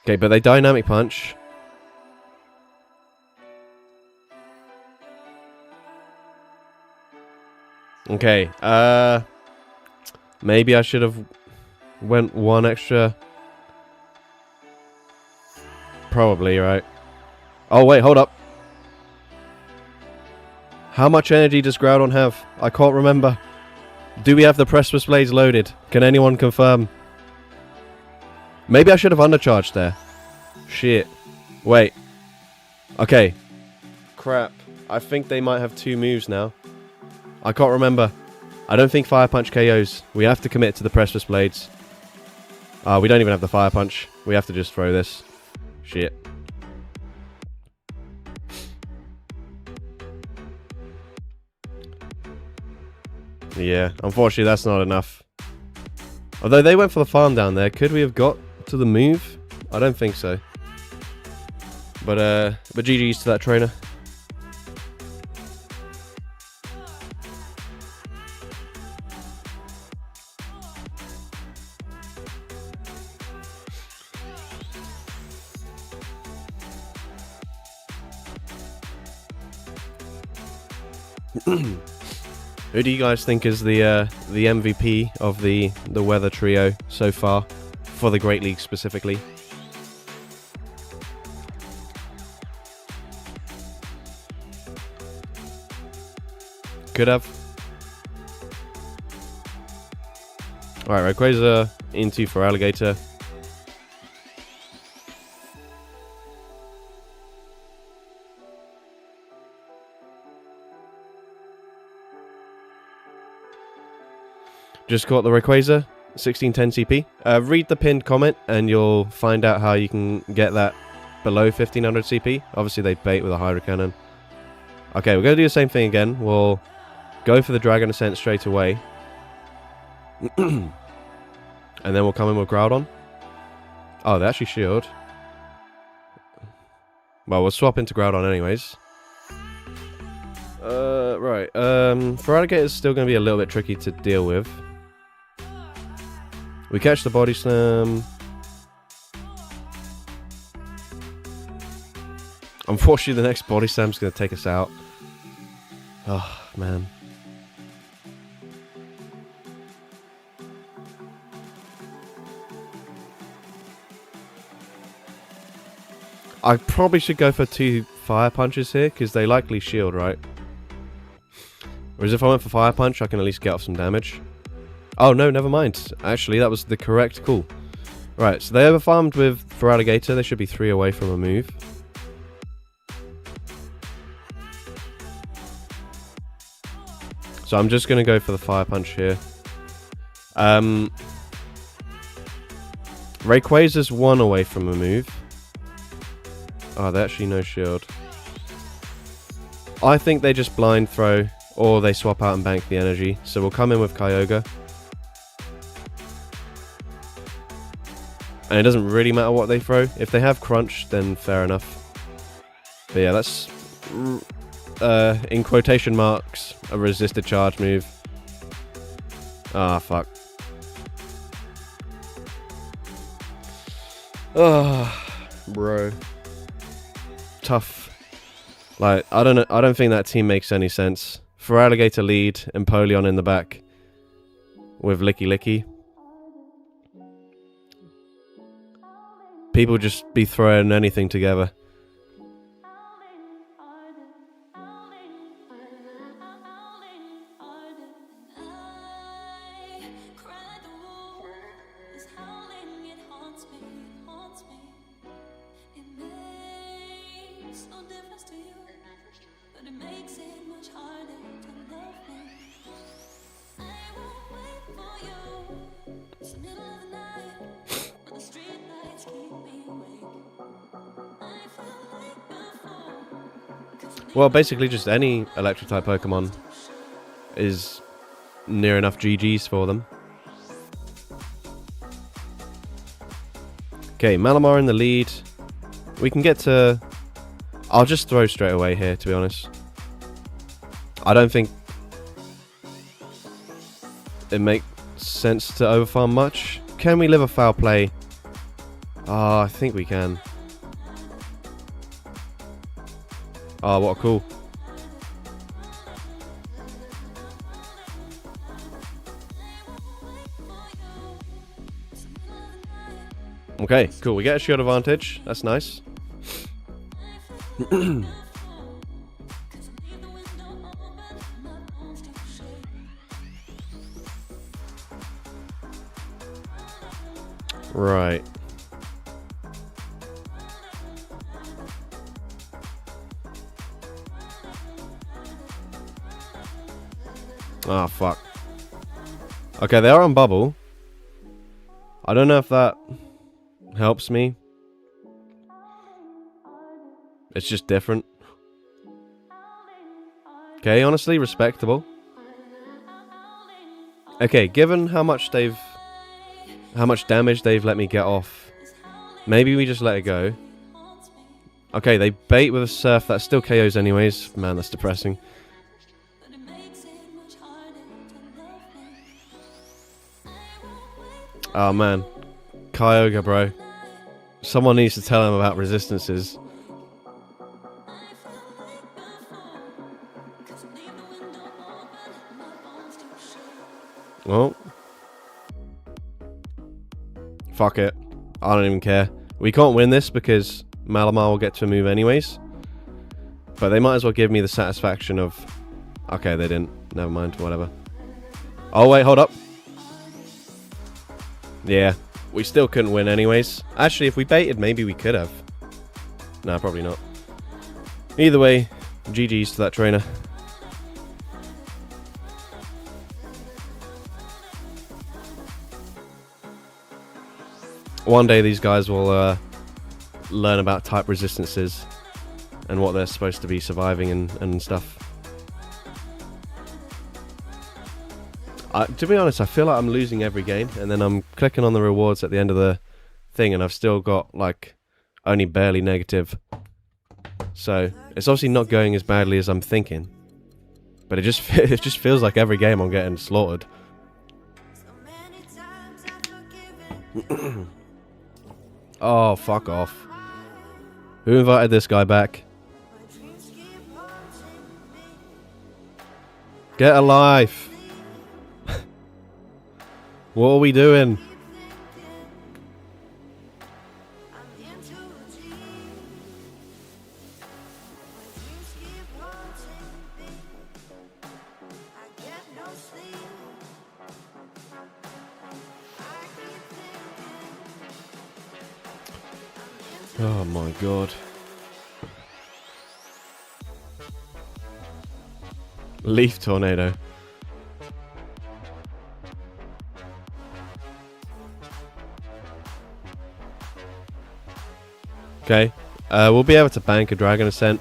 Okay, but they Dynamic Punch. Okay, maybe I should have went 1 extra. Probably, right? Oh, wait, hold up. How much energy does Groudon have? I can't remember. Do we have the Precipice Blades loaded? Can anyone confirm? Maybe I should have undercharged there. Shit. Wait. Okay. Crap. I think they might have 2 moves now. I can't remember. I don't think Fire Punch KOs. We have to commit to the Precipice Blades. We don't even have the Fire Punch. We have to just throw this. Shit. Yeah, unfortunately that's not enough. Although they went for the farm down there, could we have got to the move? I don't think so. But GG's to that trainer. Who do you guys think is the MVP of the Weather Trio so far, for the Great League specifically? Could have. Alright, Rayquaza into Feraligatr. Just caught the Rayquaza, 1610 CP. Read the pinned comment and you'll find out how you can get that below 1500 CP. Obviously they bait with a Hydro Cannon. Okay, we're going to do the same thing again. We'll go for the Dragon Ascent straight away. And then we'll come in with Groudon. Oh, they actually shield. Well, we'll swap into Groudon anyways. Right. Feraligatr is still going to be a little bit tricky to deal with. We catch the Body Slam. Unfortunately, the next Body Slam is going to take us out. Oh, man. I probably should go for 2 Fire Punches here, because they likely shield, right? Whereas if I went for Fire Punch, I can at least get off some damage. Oh, no, never mind. Actually, that was the correct call. Right, so they overfarmed with Feraligatr. They should be 3 away from a move. So I'm just going to go for the Fire Punch here. Rayquaza's 1 away from a move. Oh, they actually no shield. I think they just blind throw, or they swap out and bank the energy. So we'll come in with Kyogre. And it doesn't really matter what they throw. If they have Crunch, then fair enough. But yeah, that's, in quotation marks, a resisted charge move. Ah, fuck. Oh, bro. Tough. Like, I don't think that team makes any sense. Feraligatr lead, Empoleon in the back with Licky Licky. People just be throwing anything together. Well, basically just any electric-type Pokemon is near enough GG's for them. Okay, Malamar in the lead. We can get to... I'll just throw straight away here, to be honest. I don't think it makes sense to overfarm much. Can we live a foul play? Oh, I think we can. Oh, what a call. Okay, cool. We get a shield advantage. That's nice. Right. Ah, fuck. Okay, they are on bubble. I don't know if that helps me. It's just different. Okay, honestly, respectable. Okay, given how much damage they've let me get off, maybe we just let it go. Okay, they bait with a Surf. That still KOs anyways. Man, that's depressing. Oh man, Kyogre, bro. Someone needs to tell him about resistances. Well, fuck it. I don't even care. We can't win this because Malamar will get to a move anyways. But they might as well give me the satisfaction of... Okay, they didn't. Never mind, whatever. Oh wait, hold up. Yeah, we still couldn't win anyways. Actually, if we baited, maybe we could have. Nah, probably not. Either way, GG's to that trainer. One day these guys will learn about type resistances and what they're supposed to be surviving and stuff. To be honest, I feel like I'm losing every game, and then I'm clicking on the rewards at the end of the thing, and I've still got like only barely negative. So it's obviously not going as badly as I'm thinking, but it just feels like every game I'm getting slaughtered. Oh, fuck off! Who invited this guy back? Get a life! What are we doing? Oh my god. Leaf tornado. Okay, we'll be able to bank a Dragon Ascent.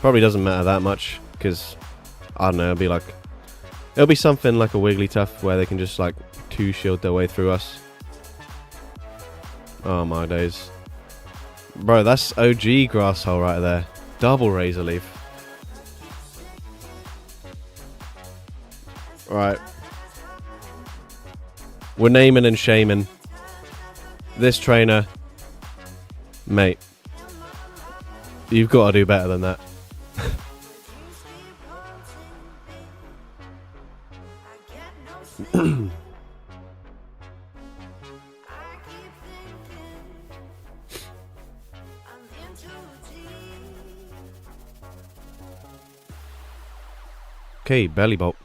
Probably doesn't matter that much, because, I don't know, it'll be something like a Wigglytuff where they can just, like, 2-shield their way through us. Oh my days. Bro, that's OG Grass Hole right there. Double Razor Leaf. Right. We're naming and shaming this trainer. Mate, you've got to do better than that. Okay, belly bolt.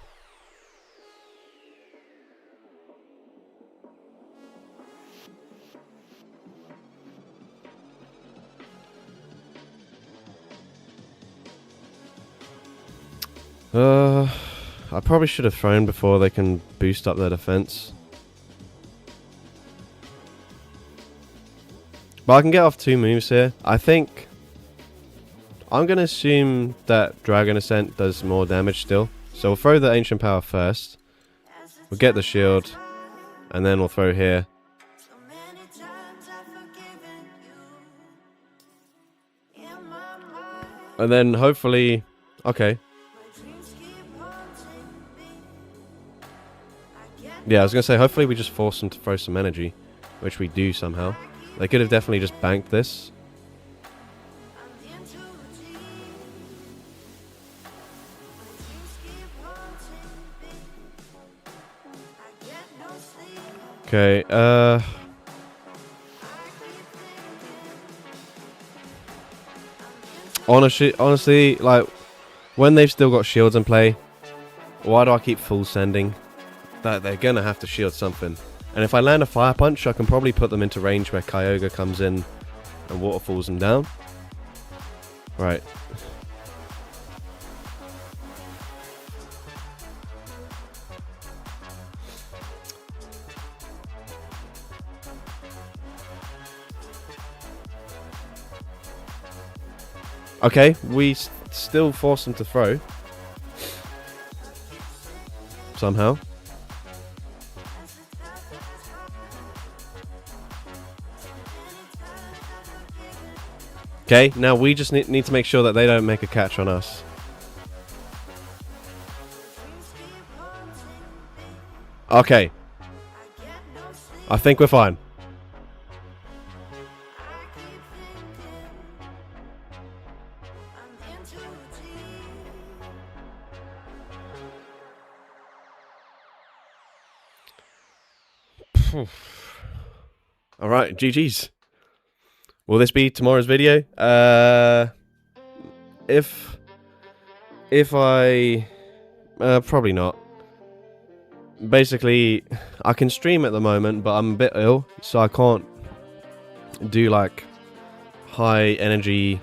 I probably should have thrown before they can boost up their defense. But I can get off 2 moves here. I think I'm going to assume that Dragon Ascent does more damage still. So we'll throw the Ancient Power first. We'll get the shield. And then we'll throw here. And then hopefully... Okay. Yeah, I was going to say, hopefully we just force them to throw some energy. Which we do somehow. They could have definitely just banked this. Okay, honestly, like, when they've still got shields in play, why do I keep full sending? That they're gonna have to shield something. And if I land a Fire Punch, I can probably put them into range where Kyogre comes in and waterfalls them down. Right. Okay, we still force them to throw. Somehow. Okay, now we just need to make sure that they don't make a catch on us. Okay. I think we're fine. Alright, GG's. Will this be tomorrow's video? If I... probably not. basically, I can stream at the moment, but I'm a bit ill, so I can't do like high energy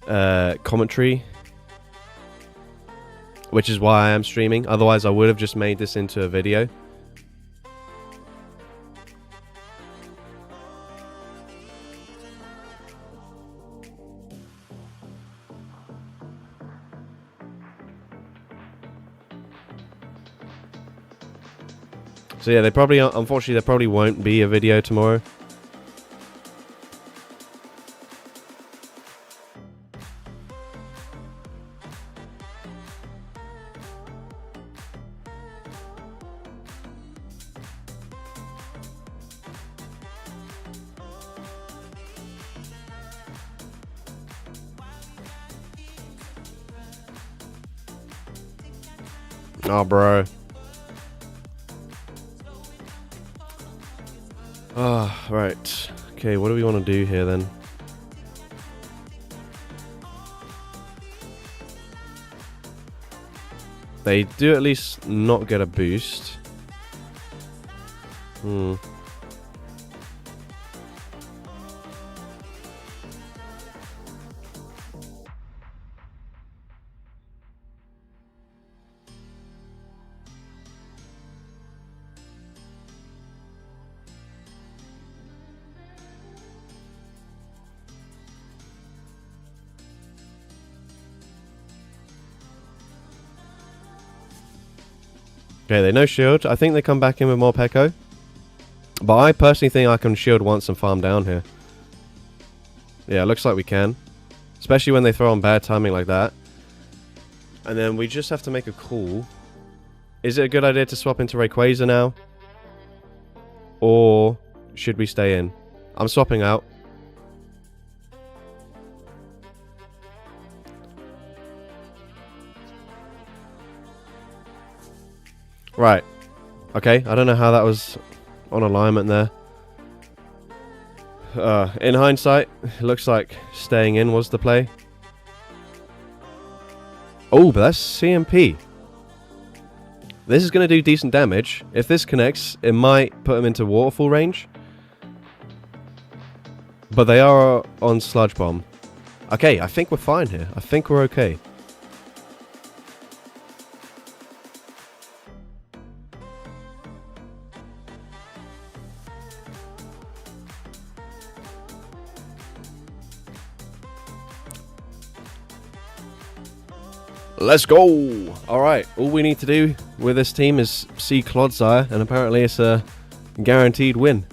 commentary, which is why I am streaming. Otherwise, I would have just made this into a video. So yeah, they probably, unfortunately, there probably won't be a video tomorrow. Oh, bro. Ah, right. Okay, what do we want to do here then? They do at least not get a boost. Okay, they no shield. I think they come back in with more Pekko. But I personally think I can shield once and farm down here. Yeah, it looks like we can. Especially when they throw on bad timing like that. And then we just have to make a call. Is it a good idea to swap into Rayquaza now? Or should we stay in? I'm swapping out. Right. Okay, I don't know how that was on alignment there. In hindsight, it looks like staying in was the play. Oh, but that's CMP. This is going to do decent damage. If this connects, it might put him into waterfall range. But they are on Sludge Bomb. Okay, I think we're fine here. I think we're okay. Let's go! Alright, all we need to do with this team is see Clodsire, and apparently it's a guaranteed win.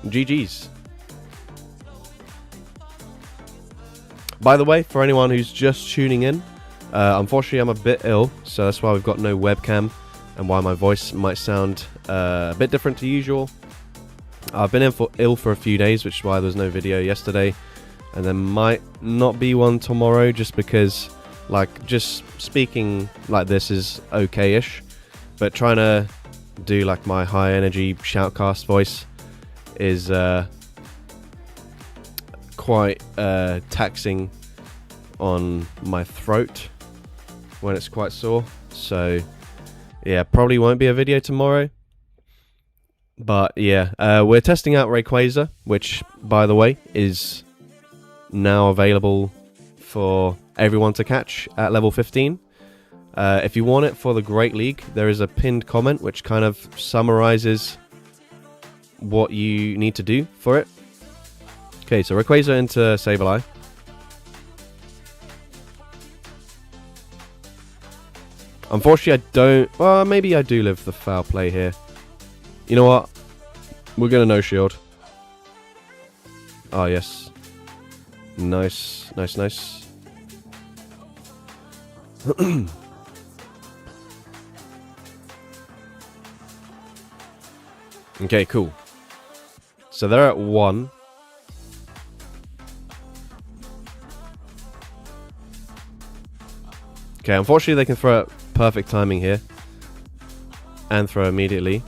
GG's. By the way, for anyone who's just tuning in, unfortunately I'm a bit ill, so that's why we've got no webcam, and why my voice might sound a bit different to usual. I've been ill for a few days, which is why there was no video yesterday. And there might not be one tomorrow, just because, like, just speaking like this is okay-ish. But trying to do, like, my high-energy shoutcast voice is quite taxing on my throat when it's quite sore. So, yeah, probably won't be a video tomorrow. But, yeah, we're testing out Rayquaza, which, by the way, is now available for everyone to catch at level 15. If you want it for the Great League, there is a pinned comment which kind of summarizes what you need to do for it. Okay, so Rayquaza into Sableye. Unfortunately, I don't... Well, maybe I do live the foul play here. You know what? We're going to no shield. Oh, yes. Nice, nice, nice. Okay, cool. So they're at 1. Okay, unfortunately they can throw at perfect timing here. And throw immediately.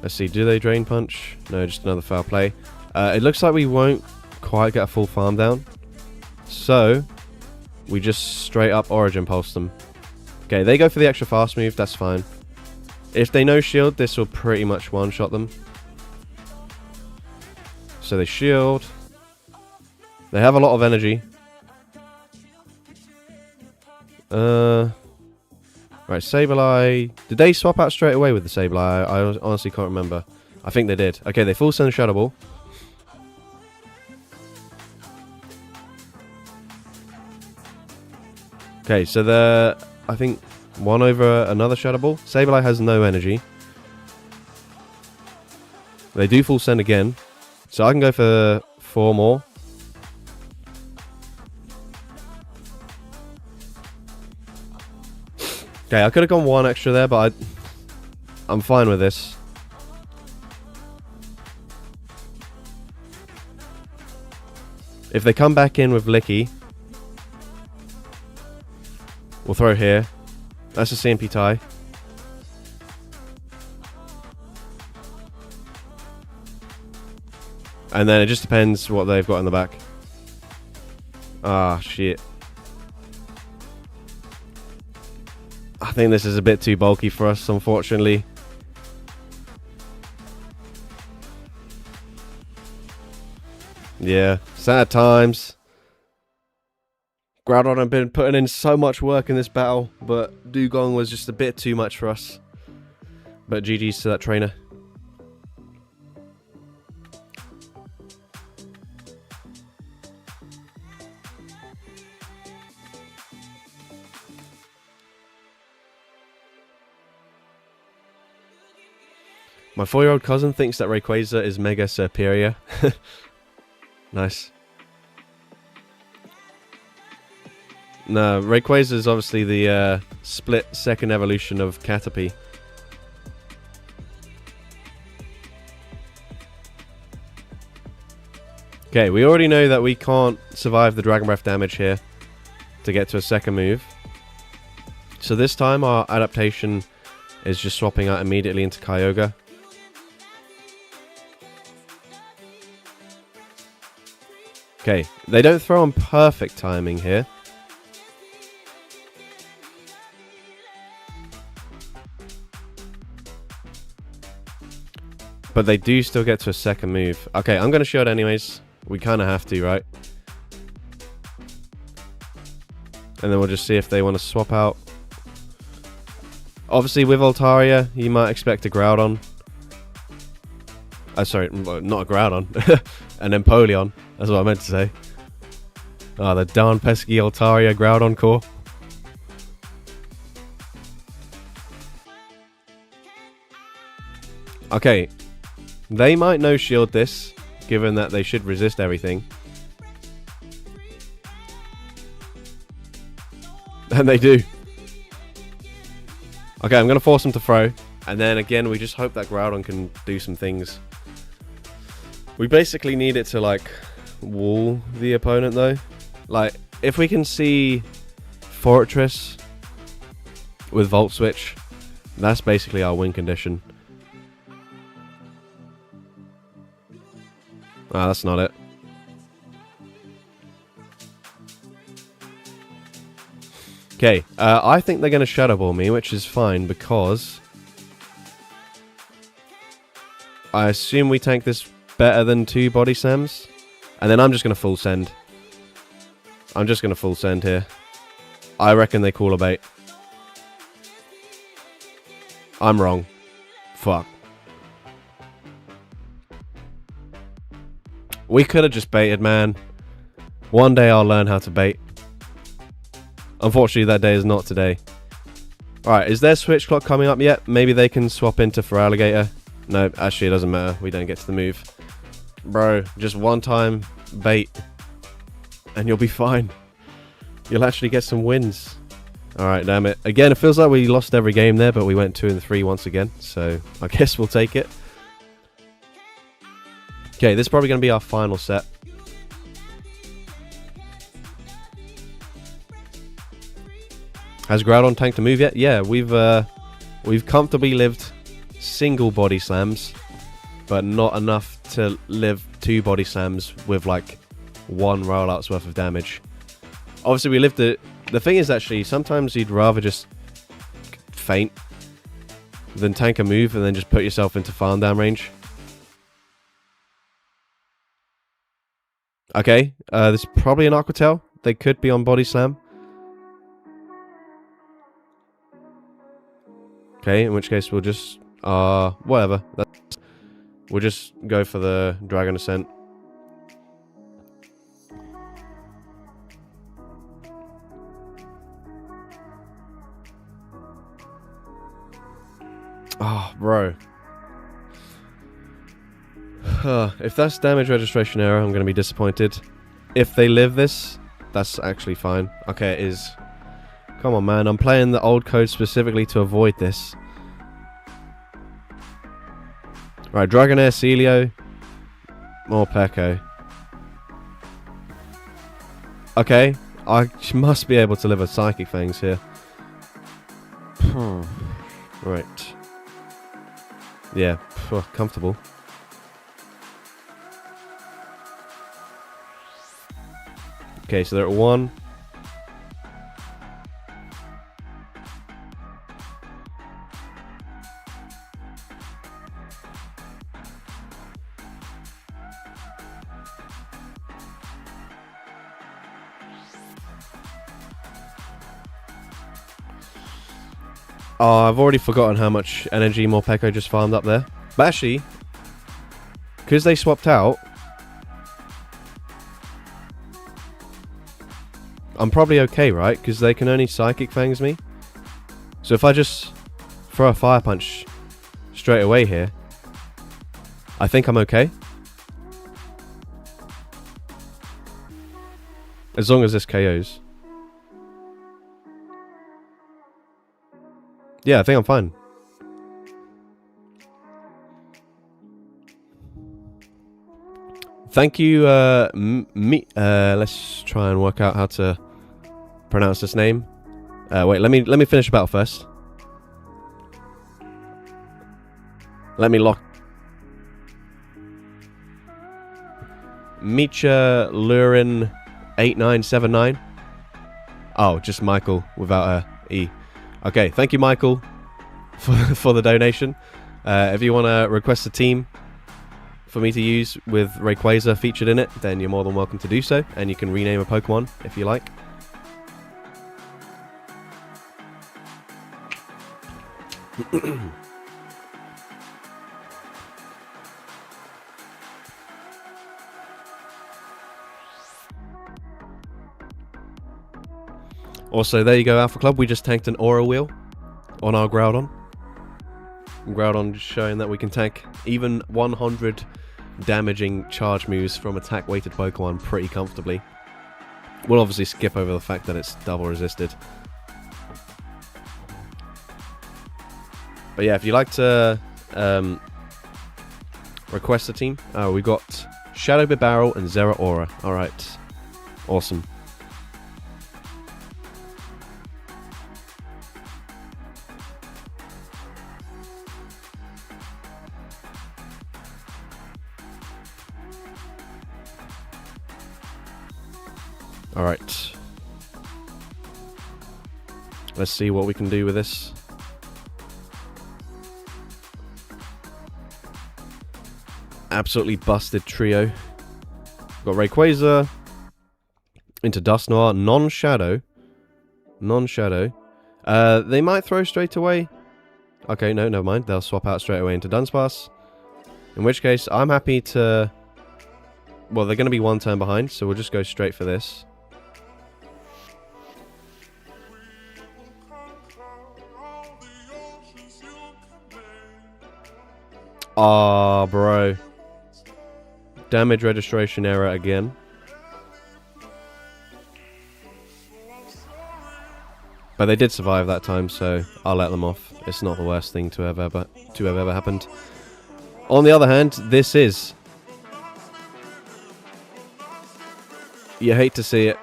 Let's see, do they drain punch? No, just another foul play. It looks like we won't quite get a full farm down, so we just straight up origin pulse them. Okay, they go for the extra fast move. That's fine. If they no shield, this will pretty much one-shot them. So they shield. They have a lot of energy. Right, Sableye. Did they swap out straight away with the Sableye? I honestly can't remember. I think they did. Okay, they full send Shadow Ball. Okay, so they're, I think, one over another Shadow Ball. Sableye has no energy. They do full send again. So I can go for 4 more. Okay, I could have gone 1 extra there, but I'm fine with this. If they come back in with Licky, we'll throw here. That's a CMP tie. And then it just depends what they've got in the back. Ah, shit. I think this is a bit too bulky for us, unfortunately. Yeah, sad times. Groudon have been putting in so much work in this battle, but Dugong was just a bit too much for us. But GG's to that trainer. My 4-year-old cousin thinks that Rayquaza is mega superior. Nice. No, Rayquaza is obviously the split second evolution of Caterpie. Okay, we already know that we can't survive the Dragon Breath damage here to get to a second move. So this time our adaptation is just swapping out immediately into Kyogre. Okay, they don't throw on perfect timing here. But they do still get to a second move. Okay, I'm going to shield anyways. We kind of have to, right? And then we'll just see if they want to swap out. Obviously, with Altaria, you might expect a Groudon. Sorry, not a Groudon. An Empoleon. That's what I meant to say. Oh, the darn pesky Altaria Groudon core. Okay. They might no shield this, given that they should resist everything. And they do. Okay, I'm going to force them to throw. And then again, we just hope that Groudon can do some things. We basically need it to, like, wall the opponent, though. Like, if we can see Fortress with Volt Switch, that's basically our win condition. Ah, that's not it. Okay, I think they're going to Shadow Ball me, which is fine because I assume we tank this better than 2 Body Slams. And then I'm just going to full send. I'm just going to full send here. I reckon they call a bait. I'm wrong. Fuck. We could have just baited, man. One day I'll learn how to bait. Unfortunately, that day is not today. Alright, is their switch clock coming up yet? Maybe they can swap into Feraligatr. No, actually it doesn't matter. We don't get to the move. Bro, just one time bait. And you'll be fine. You'll actually get some wins. Alright, damn it. Again, it feels like we lost every game there, but we went 2 and 3 once again. So, I guess we'll take it. Okay, this is probably going to be our final set. Has Groudon tanked a move yet? Yeah, we've comfortably lived single Body Slams, but not enough to live 2 Body Slams with like 1 rollout's worth of damage. Obviously, we lived it. The thing is, actually, sometimes you'd rather just faint, then tank a move and then just put yourself into farm down range. Okay, this is probably an Aqua Tail. They could be on Body Slam. Okay, in which case we'll just whatever. We'll just go for the Dragon Ascent. Oh, bro. If that's damage registration error, I'm going to be disappointed. If they live this, that's actually fine. Okay, it is. Come on, man. I'm playing the old code specifically to avoid this. Right, Dragonair, Celio. More Pekko. Okay, I must be able to live a Psychic Fangs here. Right. Yeah, comfortable. Okay, so they're at 1. Oh, I've already forgotten how much energy Morpeko just farmed up there. But actually, because they swapped out, I'm probably okay, right? Because they can only Psychic Fangs me. So if I just throw a Fire Punch straight away here, I think I'm okay. As long as this KOs. Yeah, I think I'm fine. Thank you, let's try and work out how to pronounce this name. Wait, let me finish the battle first. Let me lock. Micha Lurin 8979. Oh, just Michael without a E. Okay, thank you, Michael, for the donation. If you want to request a team for me to use with Rayquaza featured in it, then you're more than welcome to do so, and you can rename a Pokemon if you like. Also, there you go, Alpha Club. We just tanked an Aura Wheel on our Groudon. Groudon showing that we can tank even 100 damaging charge moves from attack-weighted Pokemon pretty comfortably. We'll obviously skip over the fact that it's double resisted. But yeah, if you'd like to request a team, we've got Shadow Bibarel and Zera Aura. Alright, awesome. Alright. Let's see what we can do with this. Absolutely busted trio. Got Rayquaza into Dusknoir, non-shadow. Non-shadow. They might throw straight away. Okay, no, never mind. They'll swap out straight away into Dunsparce. In which case, I'm happy to... Well, they're going to be one turn behind, so we'll just go straight for this. Ah, bro. Damage registration error again. But they did survive that time, so I'll let them off. It's not the worst thing to have ever happened. On the other hand, this is. You hate to see it.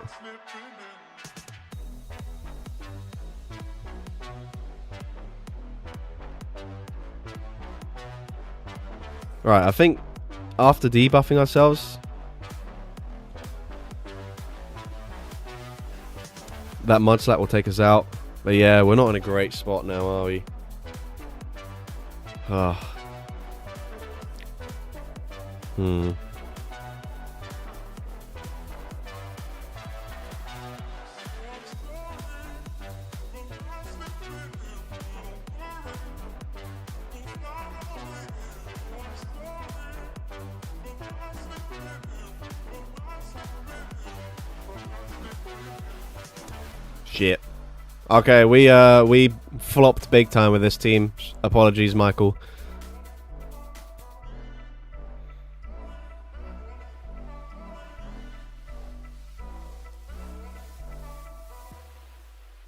Right, I think after debuffing ourselves, that Mudslap will take us out. But yeah, we're not in a great spot now, are we? Ah. Hmm. Shit. Okay, we flopped big time with this team. Apologies, Michael.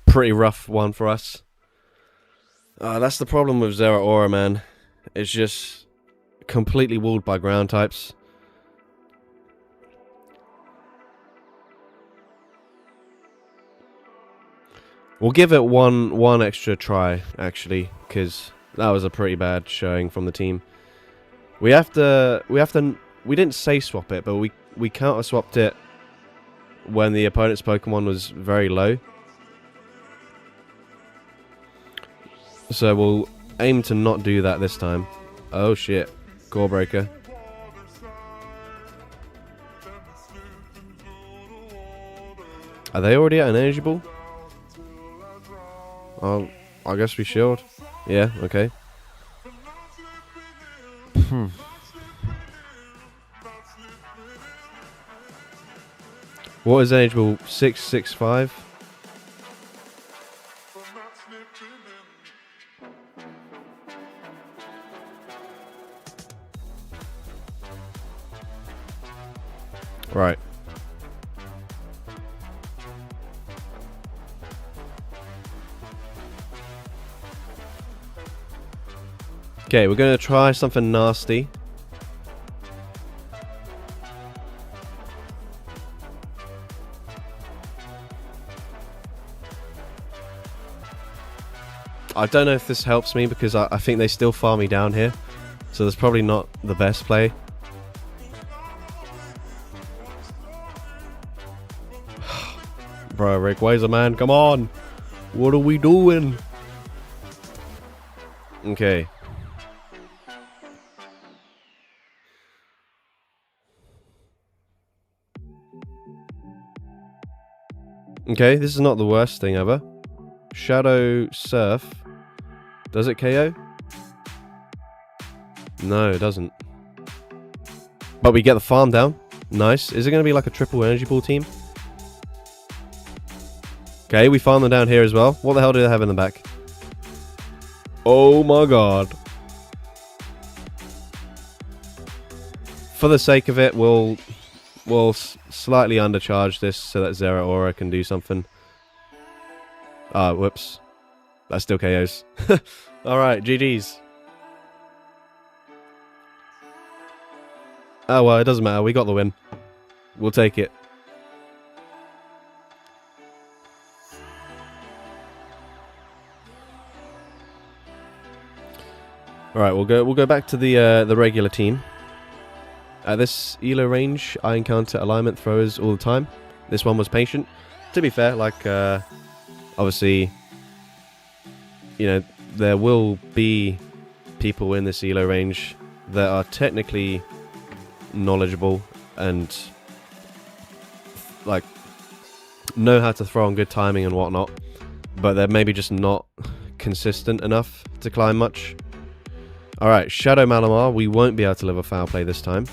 Pretty rough one for us. That's the problem with Zeraora, man. It's just completely walled by ground types. We'll give it one extra try, actually, because that was a pretty bad showing from the team. We didn't say swap it, but we counter swapped it when the opponent's Pokemon was very low. So we'll aim to not do that this time. Oh shit. Core Breaker. Are they already at an energy ball? Oh, I guess we shield. Yeah, okay. What is energy ball? 665? Right. Okay, we're going to try something nasty. I don't know if this helps me because I think they still farm me down here. So that's probably not the best play. Bro, Rayquaza, man, come on! What are we doing? Okay. Okay, this is not the worst thing ever. Shadow Surf. Does it KO? No, it doesn't. But we get the farm down. Nice. Is it going to be like a triple energy ball team? Okay, we farm them down here as well. What the hell do they have in the back? Oh my god. For the sake of it, we'll slightly undercharge this so that Zeraora can do something. Ah, whoops. That still KOs. Alright, GG's. Oh well, it doesn't matter. We got the win. We'll take it. Alright, we'll go back to the regular team. At this ELO range, I encounter alignment throwers all the time. This one was patient. To be fair, like, obviously, you know, there will be people in this ELO range that are technically knowledgeable and, like, know how to throw on good timing and whatnot, but they're maybe just not consistent enough to climb much. Alright, Shadow Malamar, we won't be able to live a foul play this time.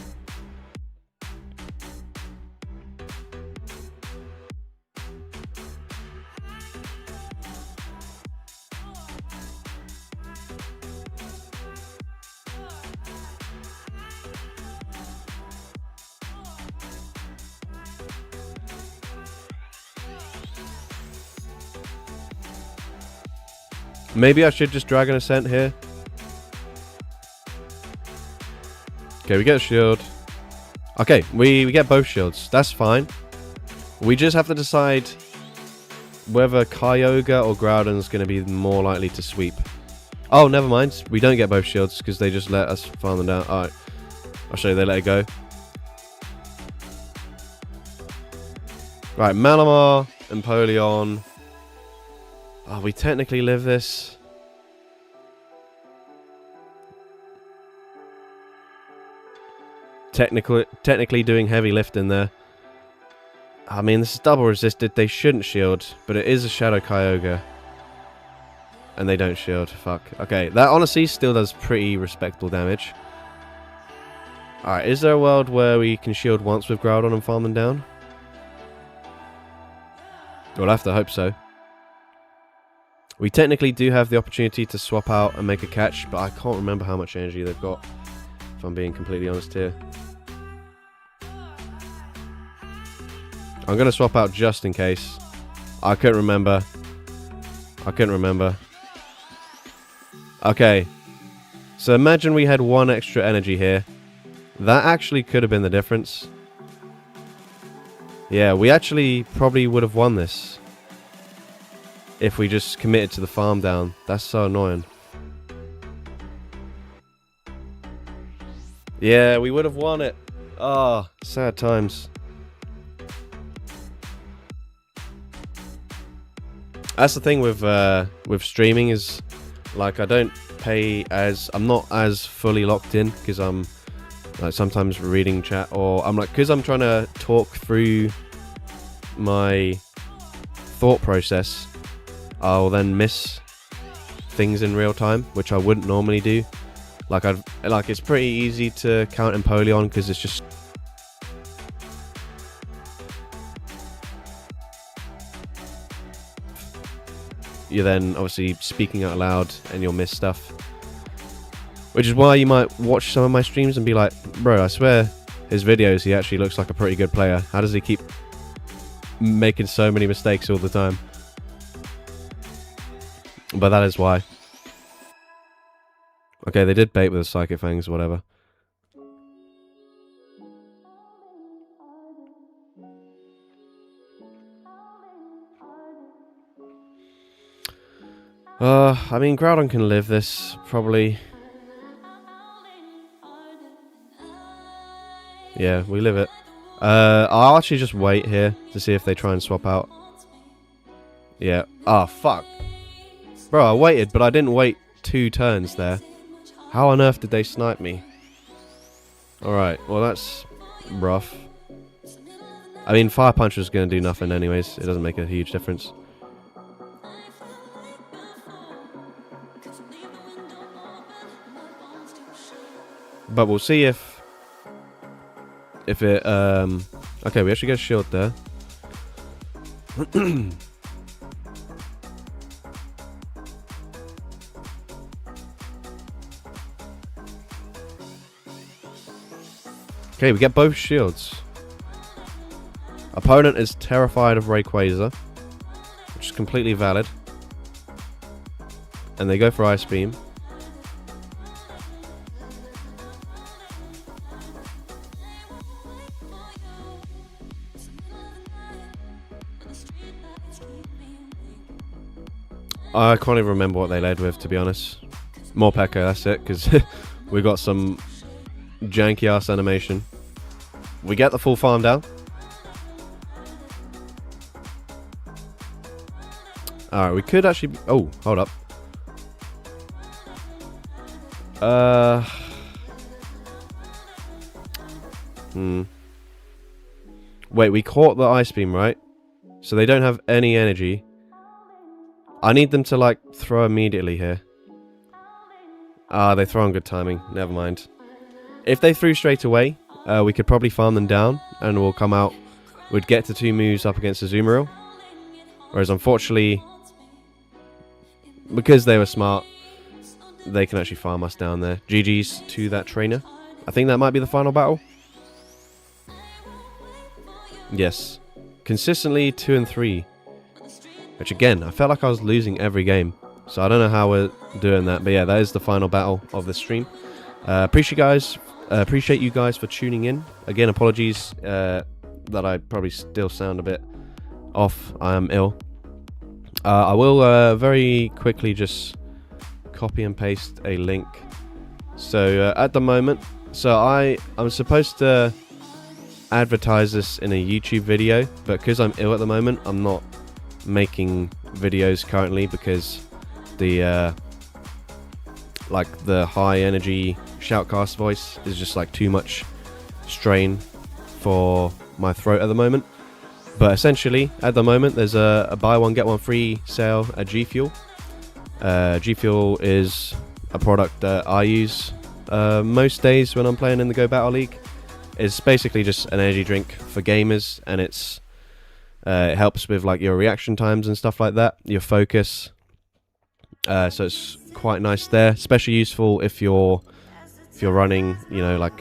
Maybe I should just Dragon Ascent here. Okay, we get a shield. Okay, we get both shields. That's fine. We just have to decide whether Kyogre or Groudon's going to be more likely to sweep. Oh, never mind. We don't get both shields because they just let us farm them down. Alright. I'll show you. They let it go. Right, Malamar, Empoleon. Oh, we technically live this. Technically doing heavy lifting there. I mean, this is double resisted. They shouldn't shield, but it is a Shadow Kyogre. And they don't shield. Fuck. Okay, that honestly still does pretty respectable damage. Alright, is there a world where we can shield once with Groudon and farm them down? We'll have to hope so. We technically do have the opportunity to swap out and make a catch, but I can't remember how much energy they've got, if I'm being completely honest here. I'm going to swap out just in case. I couldn't remember. Okay. So imagine we had one extra energy here. That actually could have been the difference. Yeah, we actually probably would have won this. If we just committed to the farm down. That's so annoying. Yeah, we would have won it. Ah, sad times. That's the thing with streaming is, like, I don't pay as... I'm not as fully locked in because I'm like sometimes reading chat, or I'm like, because I'm trying to talk through my thought process, I'll then miss things in real time, which I wouldn't normally do. Like it's pretty easy to count Empoleon because it's just you're then obviously speaking out loud and you'll miss stuff. Which is why you might watch some of my streams and be like, bro, I swear his videos he actually looks like a pretty good player. How does he keep making so many mistakes all the time? But that is why. Okay, they did bait with the Psychic Fangs, whatever. I mean, Groudon can live this, probably. Yeah, we live it. I'll actually just wait here to see if they try and swap out. Yeah. Ah, fuck. Bro, I waited, but I didn't wait 2 turns there. How on earth did they snipe me? Alright, well that's rough. I mean, Fire Punch was going to do nothing anyways. It doesn't make a huge difference. But we'll see if it, okay, we actually get a shield there. Okay, we get both shields. Opponent is terrified of Rayquaza, which is completely valid. And they go for Ice Beam. I can't even remember what they led with, to be honest. Morpeko, that's it, because we got some janky ass animation. We get the full farm down. Alright, we could actually... Oh, hold up. Wait, we caught the Ice Beam, right? So they don't have any energy. I need them to, like, throw immediately here. Ah, they throw on good timing. Never mind. If they threw straight away, we could probably farm them down, and we'll come out. We'd get to 2 moves up against Azumarill. Whereas, unfortunately, because they were smart, they can actually farm us down there. GG's to that trainer. I think that might be the final battle. Yes. Consistently 2 and 3. Which again, I felt like I was losing every game. So I don't know how we're doing that. But yeah, that is the final battle of the stream. Appreciate you guys for tuning in. Again, apologies that I probably still sound a bit off. I am ill. I will very quickly just copy and paste a link. So at the moment, I'm supposed to advertise this in a YouTube video, but because I'm ill at the moment, I'm not making videos currently because the like the high energy shoutcast voice is just like too much strain for my throat at the moment. But essentially, at the moment, there's a buy one get one free sale at G Fuel. G Fuel is a product that I use most days when I'm playing in the Go Battle League. It's basically just an energy drink for gamers, and it helps with like your reaction times and stuff like that, your focus. So it's quite nice there, especially useful if you're running, you know, like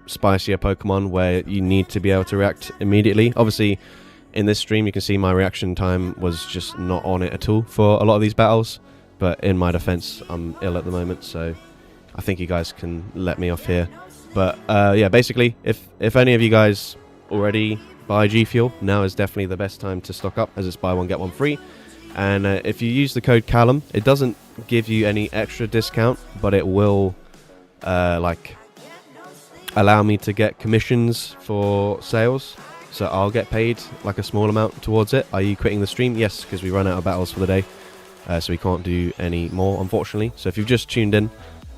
spicier Pokemon where you need to be able to react immediately. Obviously, in this stream, you can see my reaction time was just not on it at all for a lot of these battles. But in my defense, I'm ill at the moment, so I think you guys can let me off here. But yeah, basically, if any of you guys already buy G Fuel, now is definitely the best time to stock up, as it's buy one get one free. And if you use the code Callum, it doesn't give you any extra discount, but it will like allow me to get commissions for sales. So I'll get paid like a small amount towards it. Are you quitting the stream? Yes, because we run out of battles for the day. So we can't do any more, unfortunately. So if you've just tuned in,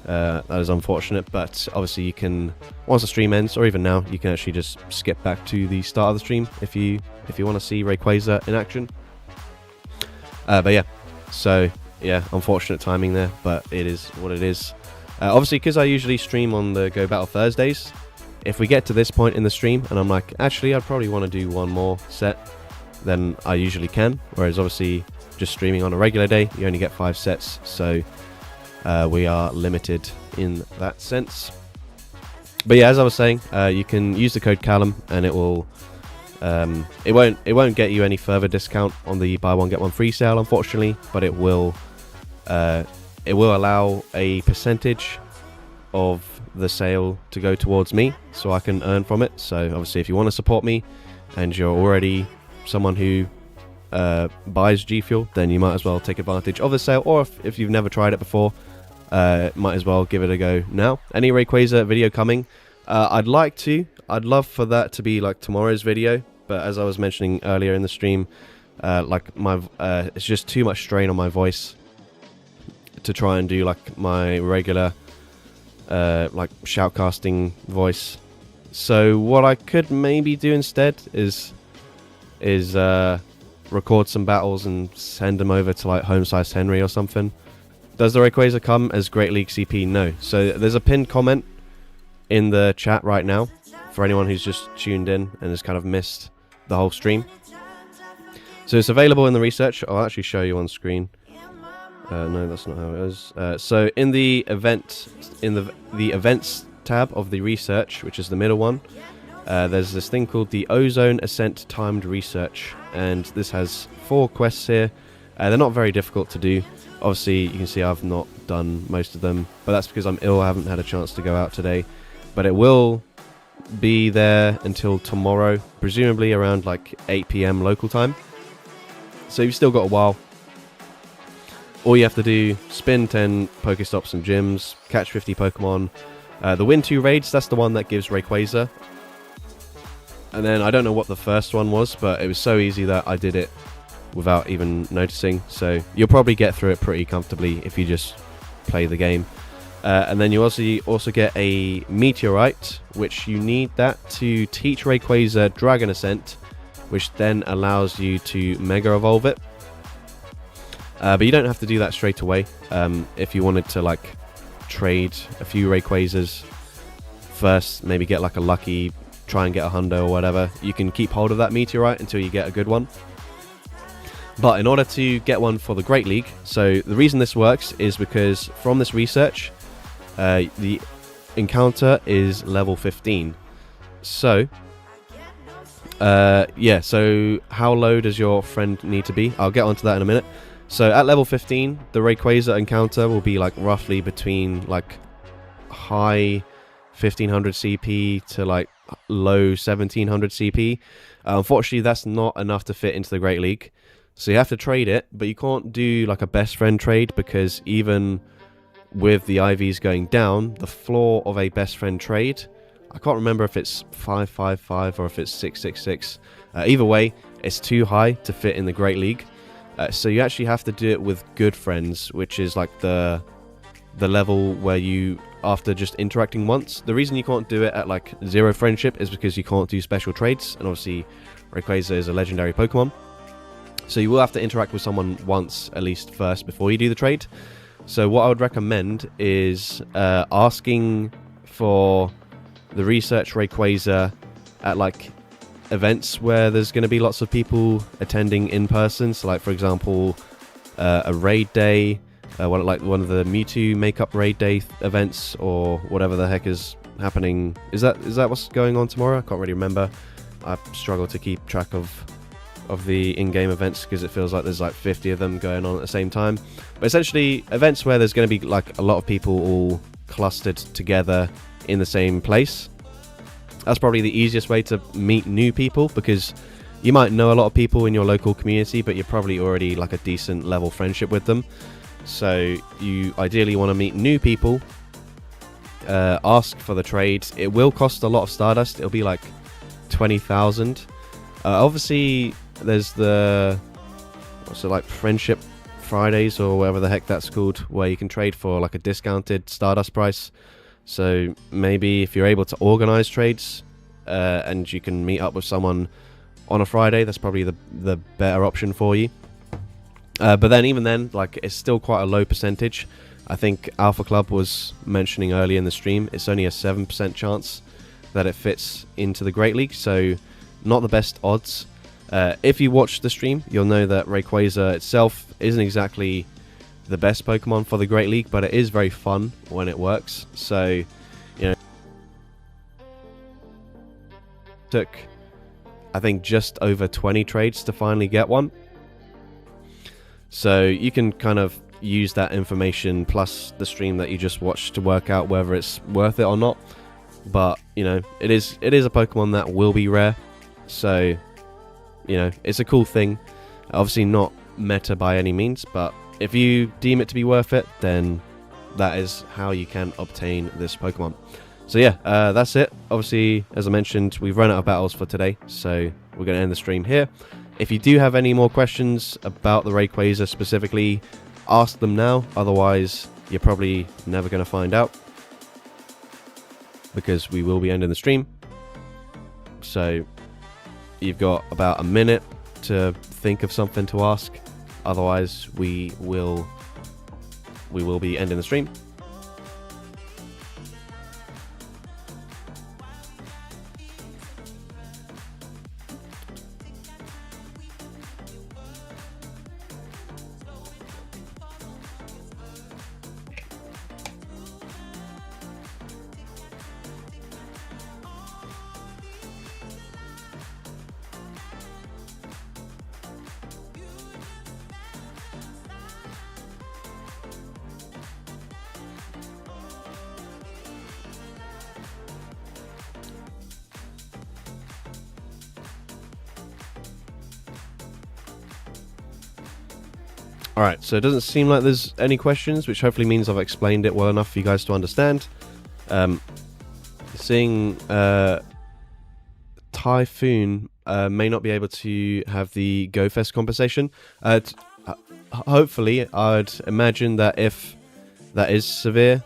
that is unfortunate. But obviously you can, once the stream ends, or even now, you can actually just skip back to the start of the stream if you want to see Rayquaza in action. But yeah, so yeah, unfortunate timing there, but it is what it is. Obviously, because I usually stream on the Go Battle Thursdays, if we get to this point in the stream and I'm like, actually, I'd probably want to do one more set, then I usually can. Whereas obviously, just streaming on a regular day, you only get 5 sets, so we are limited in that sense. But yeah, as I was saying, you can use the code Callum, and it will it won't get you any further discount on the buy one get one free sale, unfortunately, but it will allow a percentage of the sale to go towards me, so I can earn from it. So obviously, if you want to support me and you're already someone who buys G Fuel, then you might as well take advantage of the sale, or if you've never tried it before, might as well give it a go now. Any Rayquaza video coming? I'd love for that to be like tomorrow's video, but as I was mentioning earlier in the stream, like my it's just too much strain on my voice to try and do like my regular like shoutcasting voice. So what I could maybe do instead is record some battles and send them over to like Home Size Henry or something. Does the Rayquaza come as Great League CP? No. So there's a pinned comment in the chat right now for anyone who's just tuned in and has kind of missed the whole stream. So it's available in the research. I'll actually show you on screen. No, that's not how it is. So in the events tab of the research, which is the middle one, there's this thing called the Ozone Ascent Timed Research, and this has 4 quests here. They're not very difficult to do. Obviously, you can see I've not done most of them, but that's because I'm ill. I haven't had a chance to go out today. But it will be there until tomorrow, presumably around like 8 PM local time. So you've still got a while. All you have to do, spin 10 Pokestops and gyms, catch 50 Pokemon. The win 2 raids, that's the one that gives Rayquaza. And then I don't know what the first one was, but it was so easy that I did it without even noticing. So you'll probably get through it pretty comfortably if you just play the game. And then you also get a Meteorite, which you need that to teach Rayquaza Dragon Ascent, which then allows you to Mega Evolve it. But you don't have to do that straight away. If you wanted to like trade a few Rayquazas first, maybe get like a lucky, try and get a hundo or whatever, you can keep hold of that Meteorite until you get a good one. But in order to get one for the Great League, so the reason this works is because from this research, the encounter is level 15. So yeah, so how low does your friend need to be? I'll get onto that in a minute. So at level 15, the Rayquaza encounter will be like roughly between like high 1500 CP to like low 1700 CP. Unfortunately, that's not enough to fit into the Great League. So you have to trade it, but you can't do like a best friend trade, because even with the IVs going down, the floor of a best friend trade, I can't remember if it's 555 or if it's 666. Either way, it's too high to fit in the Great League. So you actually have to do it with good friends, which is like the level where you, after just interacting once. The reason you can't do it at like 0 friendship is because you can't do special trades, and obviously Rayquaza is a legendary Pokemon. So you will have to interact with someone once at least first before you do the trade. So what I would recommend is asking for the research Rayquaza at like events where there's going to be lots of people attending in person. So like, for example, a raid day, like one of the Mewtwo makeup raid day events, or whatever the heck is happening. Is that what's going on tomorrow? I can't really remember. I struggle to keep track of the in-game events because it feels like there's like 50 of them going on at the same time. But essentially, events where there's going to be like a lot of people all clustered together in the same place. That's probably the easiest way to meet new people, because you might know a lot of people in your local community, but you're probably already like a decent level friendship with them. So you ideally want to meet new people, ask for the trade. It will cost a lot of Stardust. It'll be like 20,000. Obviously, there's the like Friendship Fridays or whatever the heck that's called, where you can trade for like a discounted Stardust price. So maybe if you're able to organize trades and you can meet up with someone on a Friday, that's probably the better option for you. But then even then, like, it's still quite a low percentage. I think Alpha Club was mentioning earlier in the stream, it's only a 7% chance that it fits into the Great League, so not the best odds. If you watch the stream, you'll know that Rayquaza itself isn't exactly the best Pokemon for the Great League, but it is very fun when it works. So, you know, took, I think, just over 20 trades to finally get one. So you can kind of use that information plus the stream that you just watched to work out whether it's worth it or not. But, you know, it is a Pokemon that will be rare. So, you know, it's a cool thing. Obviously not meta by any means, but if you deem it to be worth it, then that is how you can obtain this Pokemon. So yeah, that's it. Obviously, as I mentioned, we've run out of battles for today, so we're going to end the stream here. If you do have any more questions about the Rayquaza specifically, ask them now. Otherwise, you're probably never going to find out, because we will be ending the stream. So you've got about a minute to think of something to ask. Otherwise, we will be ending the stream. Alright, so it doesn't seem like there's any questions, which hopefully means I've explained it well enough for you guys to understand. Seeing Typhoon may not be able to have the GoFest compensation. Hopefully, I'd imagine that if that is severe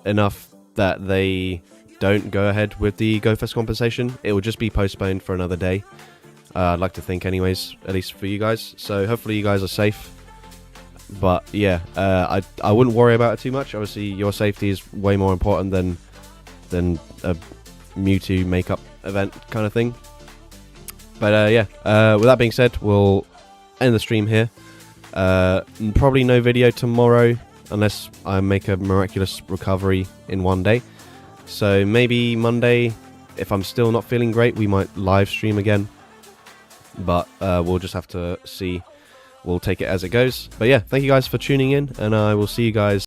enough that they don't go ahead with the GoFest compensation, it will just be postponed for another day. I'd like to think anyways, at least for you guys. So hopefully you guys are safe. But yeah, I wouldn't worry about it too much. Obviously, your safety is way more important than a Mewtwo makeup event kind of thing. But yeah, with that being said, we'll end the stream here. Probably no video tomorrow unless I make a miraculous recovery in one day. So maybe Monday, if I'm still not feeling great, we might live stream again. But we'll just have to see. We'll take it as it goes. But yeah, thank you guys for tuning in, and I will see you guys